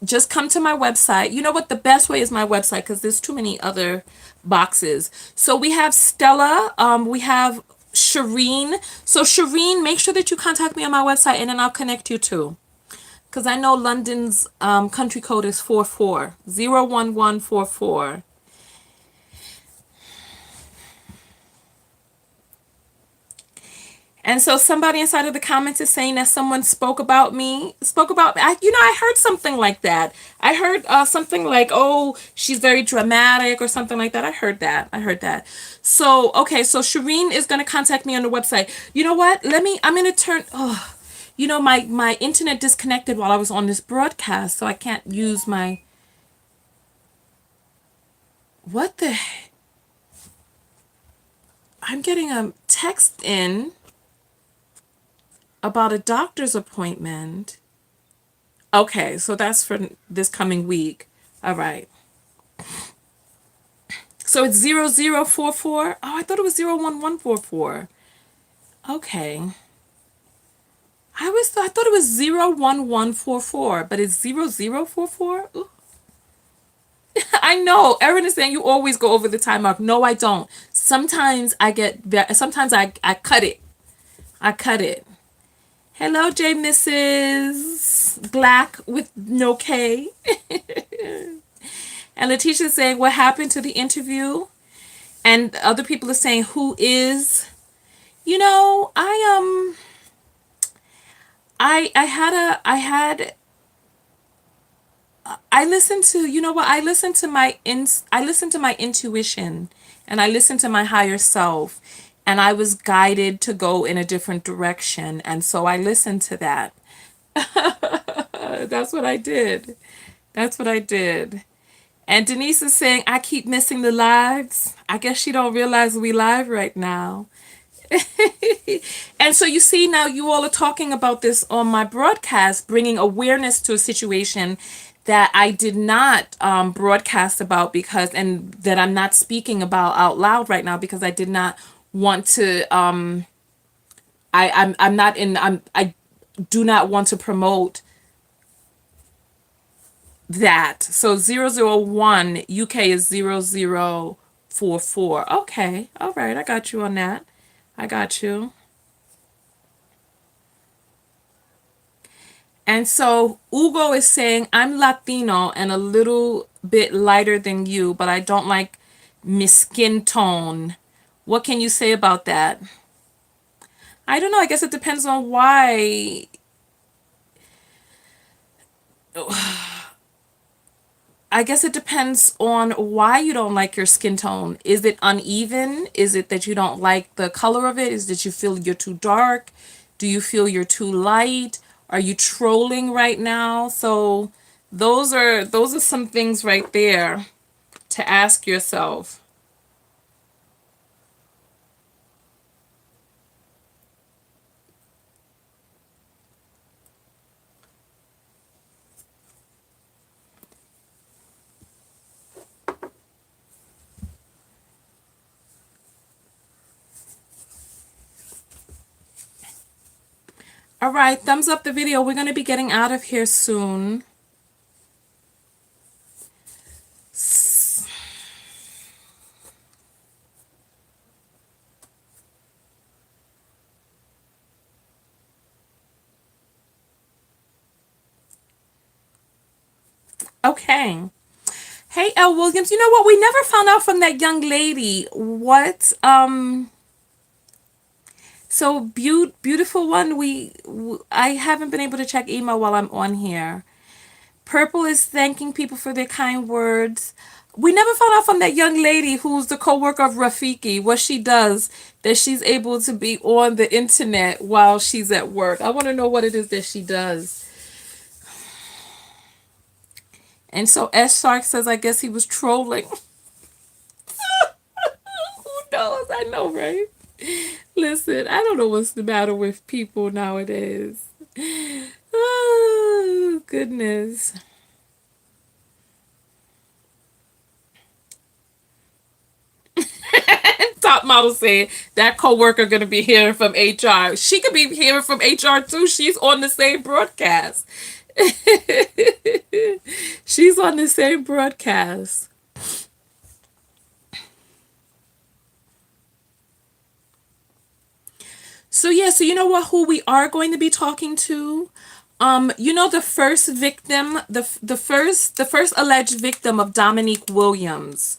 Just come to my website. You know what? The best way is my website because there's too many other boxes. So we have Stella. We have Shireen. So Shireen, make sure that you contact me on my website and then I'll connect you too. Because I know London's country code is 01144. And so somebody inside of the comments is saying that someone spoke about me. I heard something like that. I heard something like, oh, she's very dramatic or something like that. I heard that. So, okay, so Shireen is going to contact me on the website. You know what? I'm going to turn, my internet disconnected while I was on this broadcast, so I can't use what the, I'm getting a text in about a doctor's appointment. Okay, so that's for this coming week. All right. So it's 0044. Oh, I thought it was 01144. Okay. I thought it was 01144, but it's 0044? Ooh. I know. Erin is saying you always go over the time mark. No, I don't. Sometimes I cut it. I cut it. Hello, J Mrs. Black with no K. And Letitia's saying, what happened to the interview? And other people are saying, who is? You know, I listened to, you know what? I listened to my intuition and I listened to my higher self and I was guided to go in a different direction. And so I listened to that. That's what I did. And Denise is saying, I keep missing the lives. I guess she don't realize we live right now. And so you see now you all are talking about this on my broadcast, bringing awareness to a situation that I did not broadcast about and that I'm not speaking about out loud right now because I did not want to. I do not want to promote that. So 001 UK is 0044. Okay, all right, I got you on that. I got you. And so Hugo is saying, I'm Latino and a little bit lighter than you, but I don't like my skin tone. What can you say about that? I don't know. I guess it depends on why. I guess it depends on why you don't like your skin tone. Is it uneven? Is it that you don't like the color of it? Is that you feel you're too dark? Do you feel you're too light? Are you trolling right now? So those are some things right there to ask yourself. All right, thumbs up the video. We're going to be getting out of here soon. Okay. Hey, L. Williams, you know what? We never found out from that young lady what, so beautiful one, I haven't been able to check email while I'm on here. Purple is thanking people for their kind words. We never found out from that young lady who's the co-worker of Rafiki, what she does, that she's able to be on the internet while she's at work. I want to know what it is that she does. And so S Shark says, I guess he was trolling. Who knows? I know, right? Listen, I don't know what's the matter with people nowadays. Oh, goodness. Top model saying that co-worker gonna be hearing from HR. She could be hearing from HR too. She's on the same broadcast. She's on the same broadcast. So yeah, so you know what, who we are going to be talking to? You know, the first victim, the first alleged victim of Dominique Williams.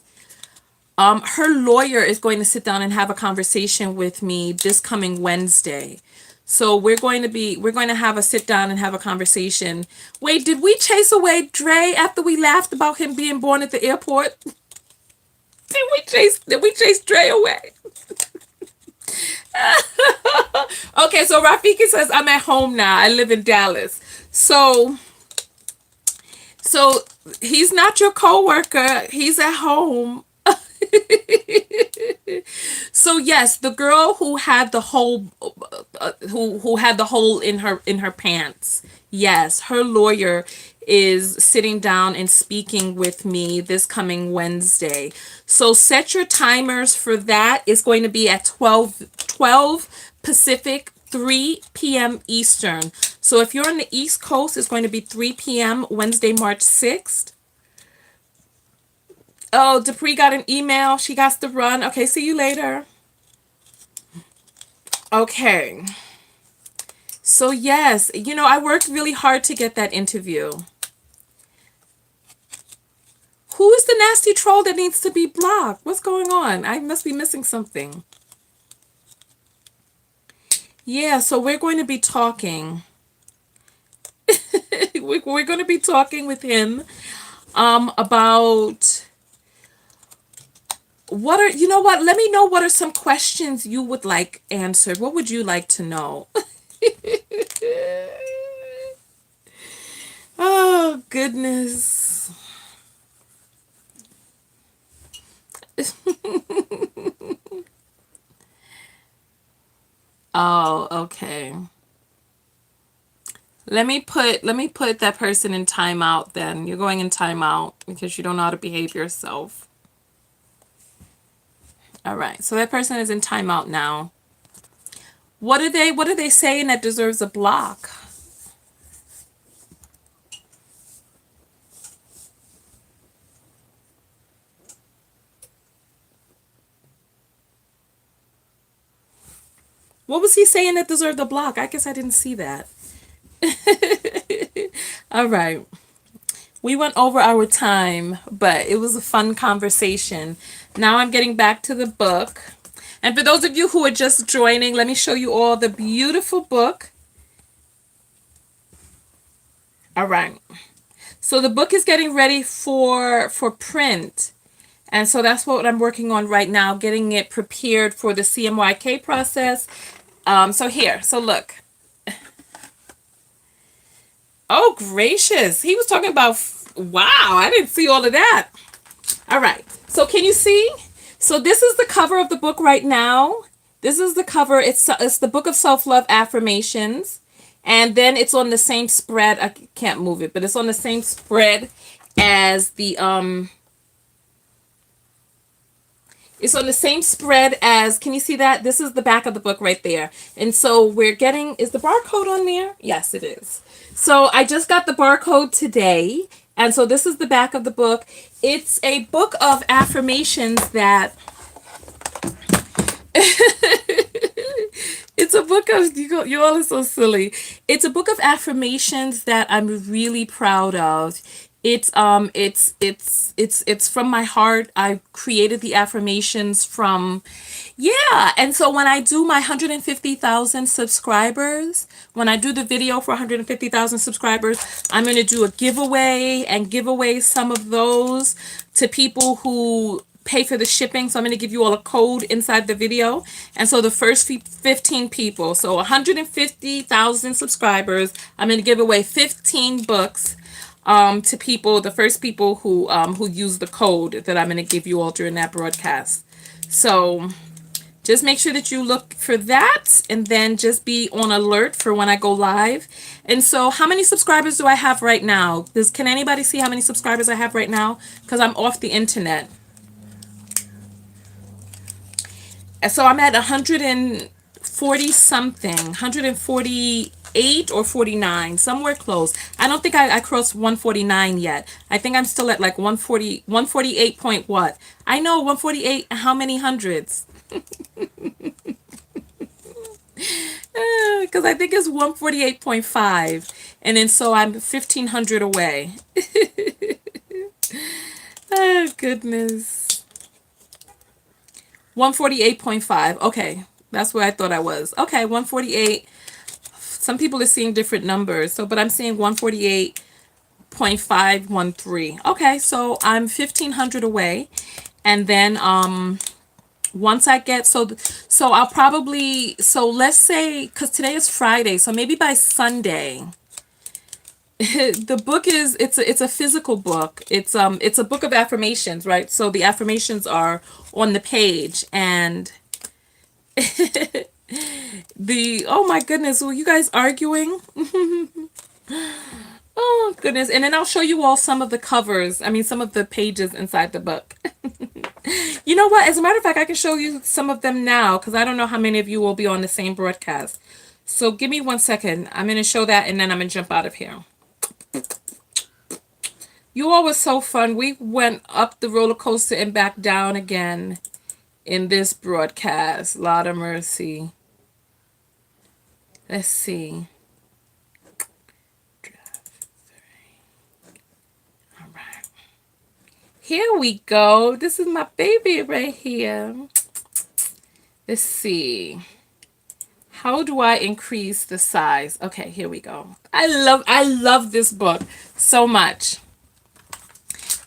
Her lawyer is going to sit down and have a conversation with me this coming Wednesday. So we're going to have a sit down and have a conversation. Wait, did we chase away Dre after we laughed about him being born at the airport? Did we chase Dre away? Okay, so Rafiki says, I'm at home now. I live in Dallas. So he's not your coworker. He's at home. So yes, the girl who had the hole, who had the hole in her pants. Yes, her lawyer is sitting down and speaking with me this coming Wednesday. So set your timers for that. It's going to be at 12 Pacific, 3 p.m. Eastern. So if you're on the East Coast, it's going to be 3 p.m. Wednesday, March 6th. Oh, Dupree got an email. She got to run. Okay, see you later. Okay. So yes, you know, I worked really hard to get that interview. Who is the nasty troll that needs to be blocked? What's going on? I must be missing something. Yeah, so we're going to be talking. We're going to be talking with him about what are, you know what? Let me know what are some questions you would like answered. What would you like to know? Oh, goodness. Oh, okay. Let me put that person in timeout then. You're going in timeout because you don't know how to behave yourself. All right. So that person is in timeout now. What are they saying that deserves a block? What was he saying that deserved a block? I guess I didn't see that. All right. We went over our time, but it was a fun conversation. Now I'm getting back to the book. And for those of you who are just joining, let me show you all the beautiful book. All right. So the book is getting ready for print. And so that's what I'm working on right now, getting it prepared for the CMYK process. So here, so look. Oh, gracious. He was talking about, wow, I didn't see all of that. All right. So can you see? So this is the cover of the book right now. This is the cover. It's the Book of Self-Love Affirmations. And then it's on the same spread. I can't move it, but it's on the same spread as the it's on the same spread as, can you see that? This is the back of the book right there. And so we're getting, is the barcode on there? Yes, it is. So I just got the barcode today. And so this is the back of the book. It's a book of affirmations that, it's a book of, you all are so silly. It's a book of affirmations that I'm really proud of. It's from my heart. I created the affirmations from, yeah. And so when I do my 150,000 subscribers, when I do the video for 150,000 subscribers, I'm going to do a giveaway and give away some of those to people who pay for the shipping. So I'm going to give you all a code inside the video. And so the first 15 people, so 150,000 subscribers, I'm going to give away 15 books to people, the first people who use the code that I'm going to give you all during that broadcast. So just make sure that you look for that, and then just be on alert for when I go live. And so how many subscribers do I have right now? Can anybody see how many subscribers I have right now? Because I'm off the internet. And so I'm at 140 something, 148 or 49, somewhere close. I don't think I crossed 149 yet. I think I'm still at like 140, 148 point what? I know 148, how many hundreds? Because I think it's 148.5. And then so I'm 1,500 away. Oh, goodness. 148.5. Okay. That's where I thought I was. Okay, 148. Some people are seeing different numbers. So, but I'm seeing 148.513. Okay, so I'm 1,500 away. And then once I get, so I'll probably, so let's say, because today is Friday, so maybe by Sunday, the book is, it's a physical book. It's a book of affirmations, right? So the affirmations are on the page, and oh my goodness, were you guys arguing? Oh goodness. And then I'll show you all some of the covers, some of the pages inside the book. You know what? As a matter of fact, I can show you some of them now, because I don't know how many of you will be on the same broadcast. So give me 1 second. I'm going to show that, and then I'm going to jump out of here. You all were so fun. We went up the roller coaster and back down again in this broadcast. Lord of mercy. Let's see. All right. Here we go. This is my baby right here. Let's see. How do I increase the size? Okay, here we go. I love this book so much.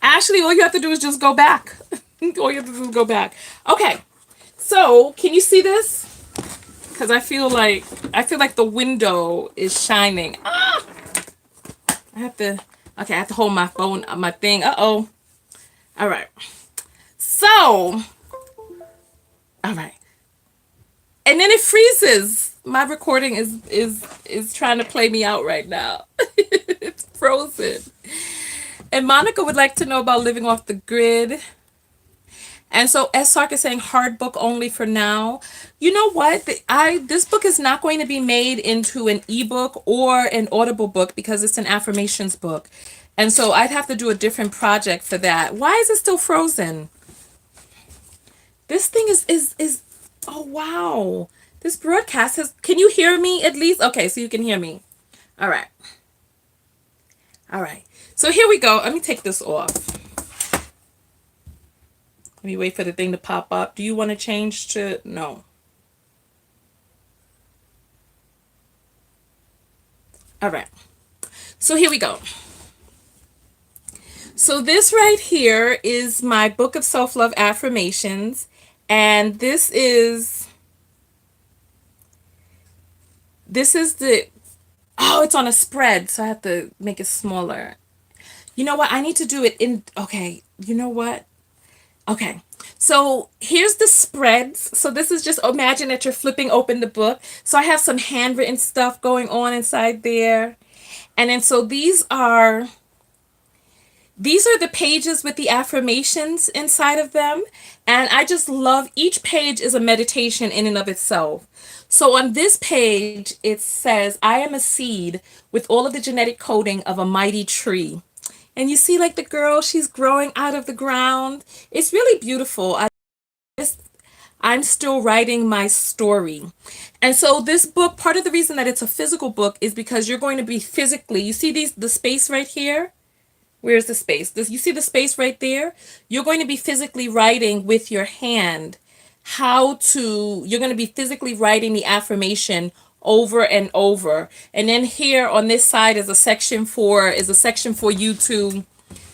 Actually, all you have to do is just go back. All you have to do is go back. Okay. So, can you see this? Because I feel like the window is shining. Ah! I have to hold my phone, my thing. Uh-oh. All right. So, all right. And then it freezes. My recording is trying to play me out right now. It's frozen. And Monica would like to know about living off the grid. And so S. Sark is saying hard book only for now. You know what? This book is not going to be made into an ebook or an Audible book because it's an affirmations book. And so I'd have to do a different project for that. Why is it still frozen? This thing is oh wow. This broadcast has, can you hear me at least? Okay, so you can hear me. All right. All right. So here we go. Let me take this off. Let me wait for the thing to pop up. Do you want to change to, no. All right. So here we go. So this right here is my book of self-love affirmations, and this is the oh, it's on a spread, so I have to make it smaller. You know what? I need to do it in okay, you know what? Okay. So here's the spreads. So this is just imagine that you're flipping open the book. So I have some handwritten stuff going on inside there. And then so these are the pages with the affirmations inside of them. And I just love each page is a meditation in and of itself. So on this page, it says, I am a seed with all of the genetic coding of a mighty tree. And you see, like the girl, she's growing out of the ground. It's really beautiful. I'm still writing my story. And so this book, part of the reason that it's a physical book is because you're going to be physically, you see the space right here? Where's the space? You see the space right there? You're going to be physically writing with your hand you're going to be physically writing the affirmation over and over. And then here on this side is a section for you to,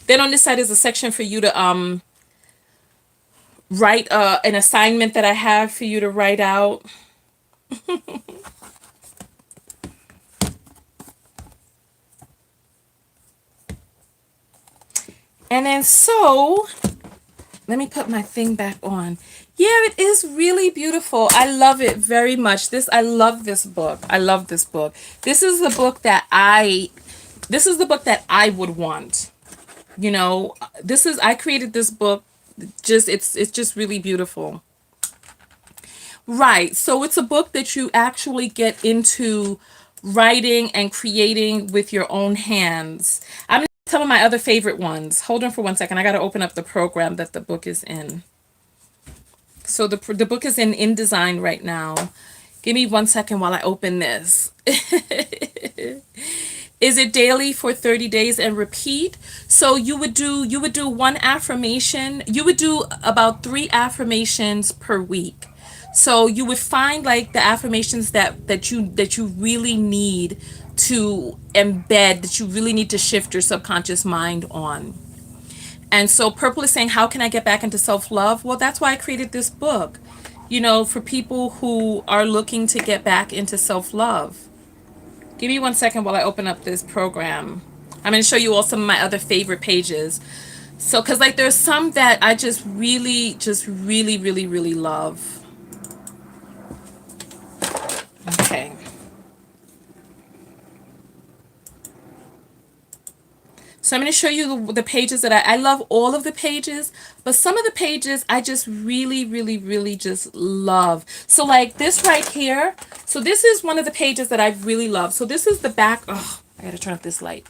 then on this side is a section for you to write an assignment that I have for you to write out. And then so let me put my thing back on. Yeah, it is really beautiful. I love it very much. I love this book. I love this book. This is the book that I would want. You know, I created this book, just it's just really beautiful. Right. So it's a book that you actually get into writing and creating with your own hands. I'm going to tell you my other favorite ones. Hold on for 1 second. I got to open up the program that the book is in. So the book is in InDesign right now. Give me 1 second while I open this. Is it daily for 30 days and repeat? So you would do one affirmation. You would do about 3 affirmations per week. So you would find like the affirmations that you really need to embed, that you really need to shift your subconscious mind on. And so Purple is saying, how can I get back into self-love? Well, that's why I created this book, for people who are looking to get back into self-love. Give me 1 second while I open up this program. I'm going to show you all some of my other favorite pages. So, because like there's some that I just really, really, really love. Okay. So I'm going to show you the pages that I love all of the pages, but some of the pages I just really, really, really just love. So like this right here. So this is one of the pages that I really love. So this is the back. Oh, I got to turn up this light.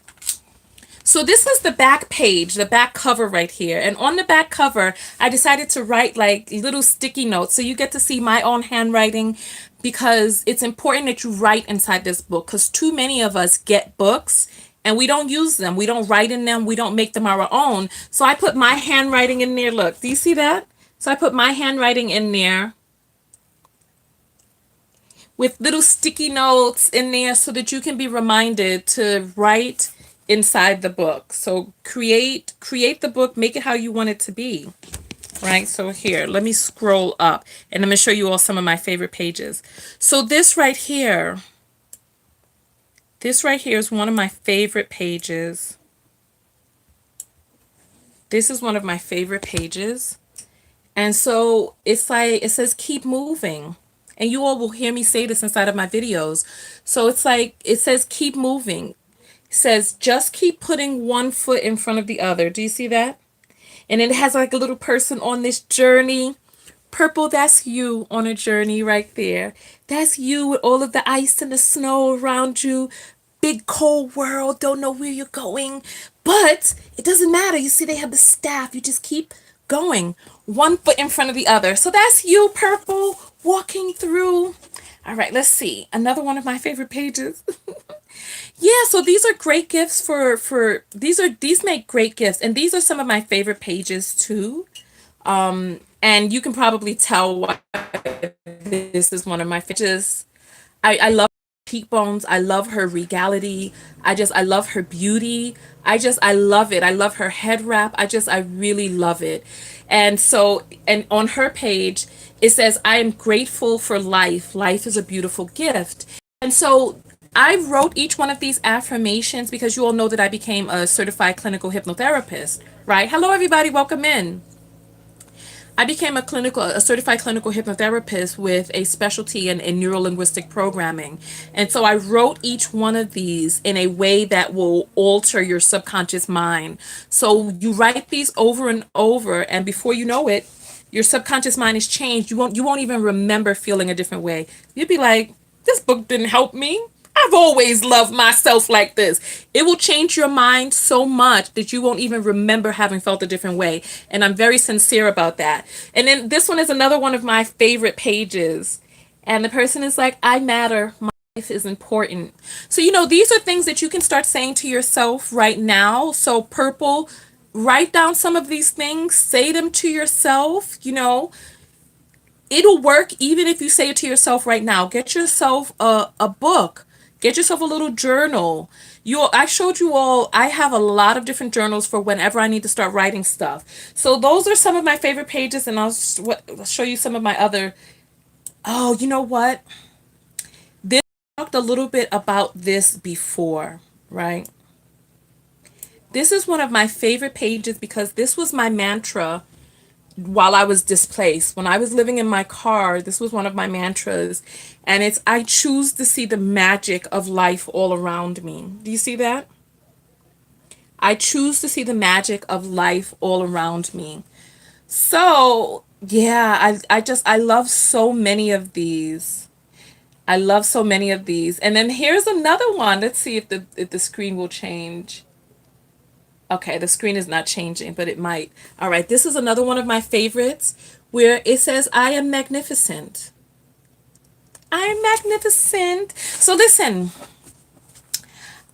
So this is the back page, the back cover right here. And on the back cover, I decided to write like little sticky notes. So you get to see my own handwriting, because it's important that you write inside this book, because too many of us get books and we don't use them. We don't write in them. We don't make them our own. So I put my handwriting in there. Look, do you see that? So I put my handwriting in there with little sticky notes in there so that you can be reminded to write inside the book. So create the book, make it how you want it to be. Right? So here, let me scroll up and I'm going to show you all some of my favorite pages. So this right here is one of my favorite pages. This is one of my favorite pages. And so it's like, it says keep moving. And you all will hear me say this inside of my videos. So it's like, it says keep moving. It says just keep putting one foot in front of the other. Do you see that? And it has like a little person on this journey. Purple, that's you on a journey right there. That's you with all of the ice and the snow around you. Big cold world, don't know where you're going. But it doesn't matter. You see, they have the staff. You just keep going. One foot in front of the other. So that's you, Purple, walking through. All right, let's see. Another one of my favorite pages. Yeah, so these are great gifts these make great gifts. And these are some of my favorite pages too. And you can probably tell why this is one of my favorites. I love cheekbones. I love her regality. I love her beauty. I love it. I love her head wrap. I really love it. And so, and on her page, it says, I am grateful for life. Life is a beautiful gift. And so I wrote each one of these affirmations because you all know that I became a certified clinical hypnotherapist, right? Hello, everybody. Welcome in. I became a certified clinical hypnotherapist with a specialty in neuro-linguistic programming. And so I wrote each one of these in a way that will alter your subconscious mind. So you write these over and over, and before you know it, your subconscious mind is changed. You won't even remember feeling a different way. You'd be like, this book didn't help me. I've always loved myself like this. It will change your mind so much that you won't even remember having felt a different way. And I'm very sincere about that. And then this one is another one of my favorite pages. And the person is like, I matter. My life is important. So, these are things that you can start saying to yourself right now. So, purple, write down some of these things, say them to yourself. It'll work even if you say it to yourself right now. Get yourself a book. Get yourself a little journal. I showed you all, I have a lot of different journals for whenever I need to start writing stuff. So those are some of my favorite pages, and I'll show you some of my other. Oh, you know what? This I talked a little bit about this before, right? This is one of my favorite pages because this was my mantra while I was displaced. When I was living in my car, this was one of my mantras. And it's, I choose to see the magic of life all around me. Do you see that? I choose to see the magic of life all around me. So, yeah, I love so many of these. I love so many of these. And then here's another one. Let's see if the screen will change. Okay, the screen is not changing, but it might. All right, this is another one of my favorites where it says, I am magnificent. I am magnificent. So listen,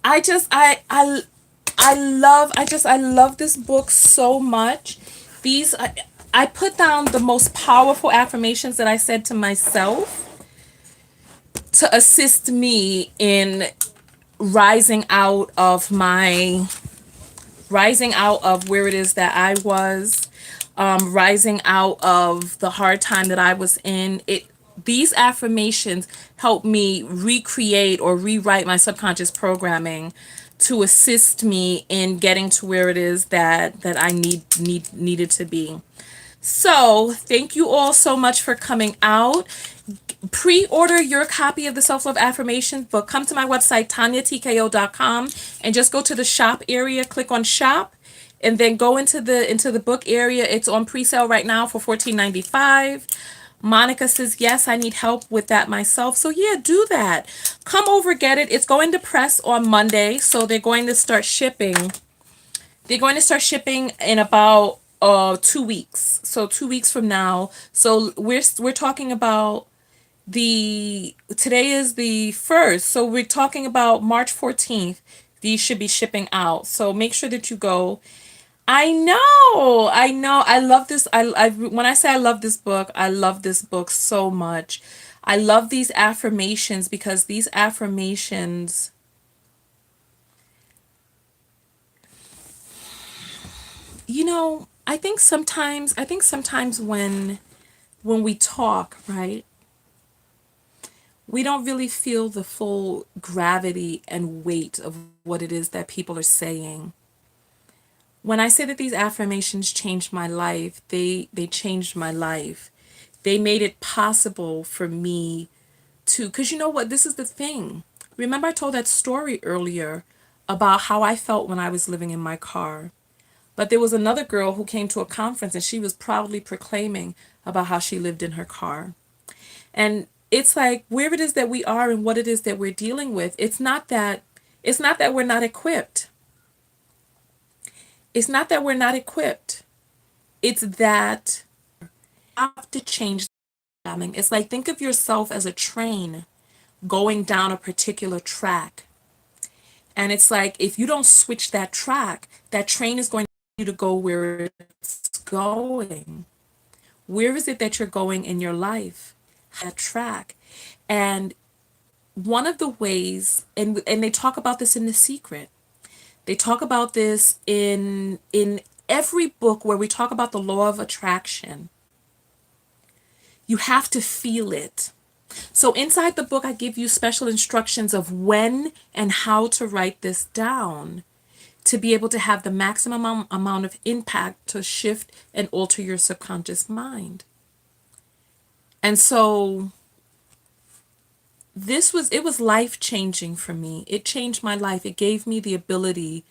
I just I love this book so much. I put down the most powerful affirmations that I said to myself to assist me in rising out of my rising out of where it is that I was, rising out of the hard time that I was in. These affirmations help me recreate or rewrite my subconscious programming to assist me in getting to where it is that I needed to be. So, thank you all so much for coming out. Pre-order your copy of the self-love affirmations book. Come to my website, TonyaTko.com, and just go to the shop area, click on shop, and then go into the book area. It's on pre-sale right now for $14.95. Monica says, yes, I need help with that myself. So yeah, do that. Come over, get it. It's going to press on Monday, so they're going to start shipping. They're going to start shipping in about 2 weeks. So 2 weeks from now. So we're talking about today is the 1st, so we're talking about March 14th. These should be shipping out. So make sure that you go. I love this. When I say I love this book, I love this book so much. I love these affirmations because these affirmations, I think sometimes when we talk, right? We don't really feel the full gravity and weight of what it is that people are saying. When I say that these affirmations changed my life, they changed my life. They made it possible for me to, because you know what, this is the thing. Remember I told that story earlier about how I felt when I was living in my car. But there was another girl who came to a conference and she was proudly proclaiming about how she lived in her car. And it's like where it is that we are and what it is that we're dealing with, it's not that we're not equipped. It's not that we're not equipped. It's that we have to change the programming. It's like think of yourself as a train going down a particular track. And it's like if you don't switch that track, that train is going to you to go where it's going. Where is it that you're going in your life? That track. And one of the ways, and they talk about this in The Secret. They talk about this in every book where we talk about the law of attraction. You have to feel it. So inside the book, I give you special instructions of when and how to write this down to be able to have the maximum amount of impact to shift and alter your subconscious mind. And so it was life changing for me. It changed my life. It gave me the ability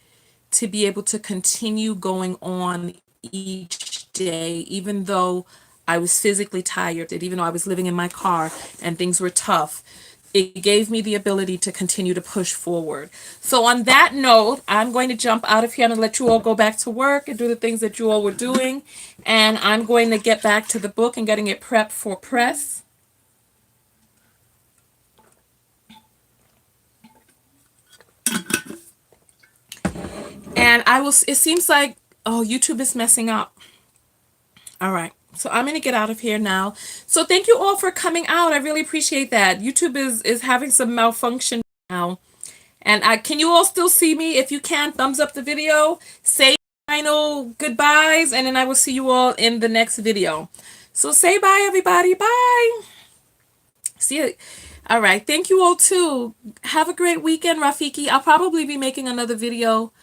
to be able to continue going on each day, even though I was physically tired, and even though I was living in my car and things were tough. It gave me the ability to continue to push forward. So on that note, I'm going to jump out of here. I'm going to let you all go back to work and do the things that you all were doing. And I'm going to get back to the book and getting it prepped for press. And it seems like, oh, YouTube is messing up. All right. So I'm going to get out of here now. So thank you all for coming out. I really appreciate that. YouTube is having some malfunction now. And can you all still see me? If you can, thumbs up the video. Say final goodbyes. And then I will see you all in the next video. So say bye, everybody. Bye. See you. All right. Thank you all too. Have a great weekend, Rafiki. I'll probably be making another video.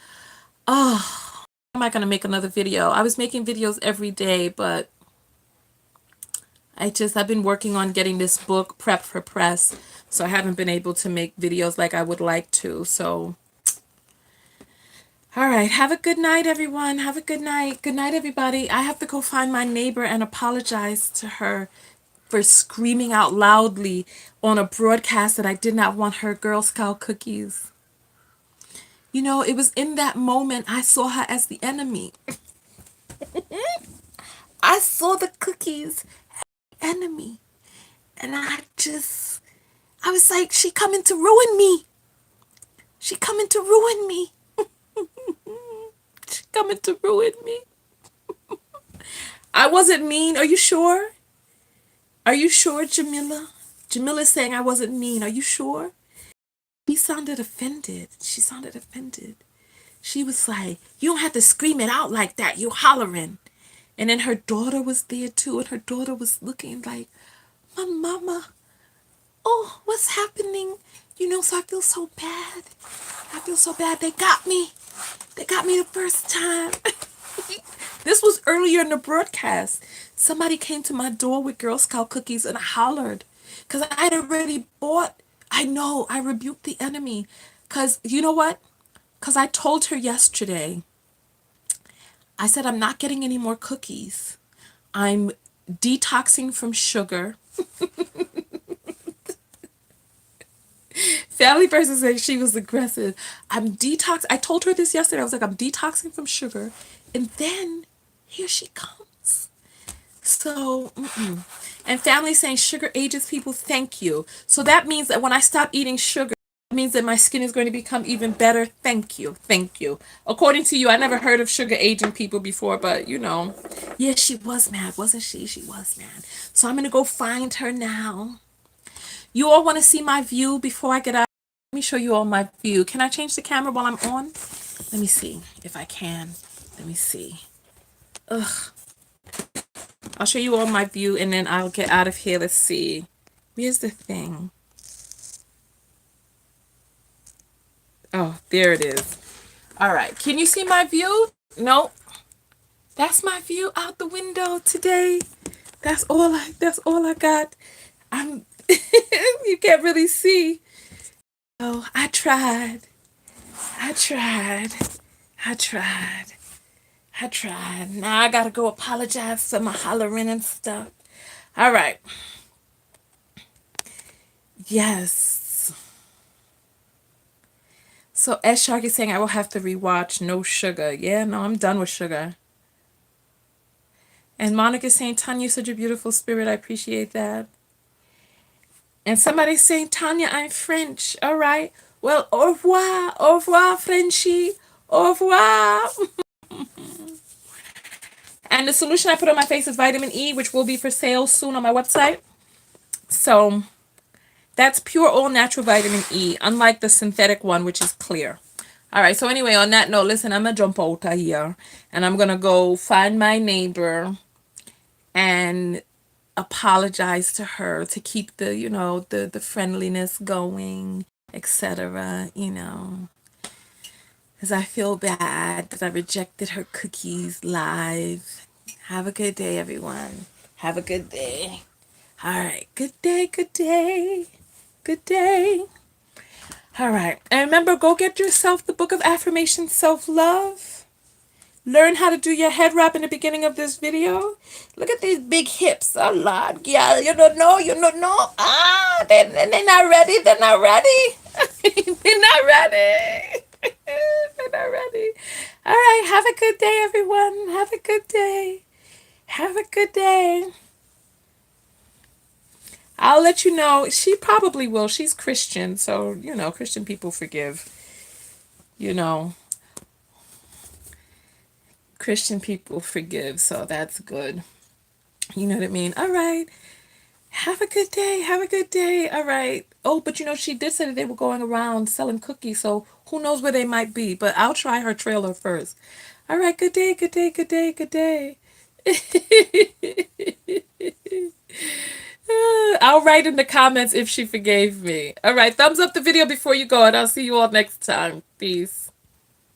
Oh, am I going to make another video? I was making videos every day, but I've been working on getting this book prepped for press, so I haven't been able to make videos like I would like to. So, all right. Have a good night, everyone. Have a good night. Good night, everybody. I have to go find my neighbor and apologize to her for screaming out loudly on a broadcast that I did not want her Girl Scout cookies. You know, it was in that moment I saw her as the enemy. I saw the cookies as the enemy. And I was like, she coming to ruin me. She coming to ruin me. She coming to ruin me. I wasn't mean. Are you sure? Are you sure, Jamila? Jamila's saying I wasn't mean. Are you sure? She sounded offended. She sounded offended. She was like, you don't have to scream it out like that. You hollering. And then her daughter was there too. And her daughter was looking like, my mama, oh, what's happening? You know, so I feel so bad. I feel so bad. They got me. They got me the first time. This was earlier in the broadcast. Somebody came to my door with Girl Scout cookies and I hollered. Because I had already bought. I know, I rebuked the enemy. Because, you know what? Because I told her yesterday, I said, I'm not getting any more cookies. I'm detoxing from sugar. Family person said she was aggressive. I told her this yesterday. I was like, I'm detoxing from sugar. And then here she comes. So, and family saying sugar ages people. Thank you. So that means that when I stop eating sugar, it means that my skin is going to become even better. Thank you. Thank you. According to you, I never heard of sugar aging people before, but you know, yeah, she was mad, wasn't she? She was mad. So I'm going to go find her now. You all want to see my view before I get out? Let me show you all my view. Can I change the camera while I'm on? Let me see if I can. Let me see. Ugh. I'll show you all my view and then I'll get out of here. Let's see. Where's the thing? Oh, there it is. All right. Can you see my view? No. That's my view out the window today. That's all I got. You can't really see. Oh, I tried. Now I gotta go apologize for my hollering and stuff. All right. Yes. So S Shark is saying I will have to rewatch No Sugar. Yeah, no, I'm done with sugar. And Monica's saying, Tonya, you're such a beautiful spirit. I appreciate that. And somebody's saying, Tonya, I'm French. All right. Well, au revoir. Au revoir, Frenchie. Au revoir. And the solution I put on my face is vitamin E, which will be for sale soon on my website. So That's pure all natural vitamin E, unlike the synthetic one, which is clear. All right, so anyway, on that note, listen, I'm going to jump out of here and I'm going to go find my neighbor and apologize to her to keep the, the friendliness going, etc., because I feel bad that I rejected her cookies live. Have a good day, everyone. Have a good day. All right, good day, good day, good day. All right, and remember, go get yourself the book of affirmation self-love. Learn how to do your head wrap in the beginning of this video. Look at these big hips. Oh, Lord. Yeah, you don't know. You don't know. They're not ready. They're not ready. They're not ready. They're not ready. All right. Have a good day, everyone. Have a good day. Have a good day. I'll let you know. She probably will. She's Christian. So, Christian people forgive. Christian people forgive, so that's good. You know what I mean? All right. Have a good day. Have a good day. All right. Oh, but she did say that they were going around selling cookies, so who knows where they might be. But I'll try her trailer first. All right. Good day. Good day. Good day. Good day. I'll write in the comments if she forgave me. All right. Thumbs up the video before you go, and I'll see you all next time. Peace.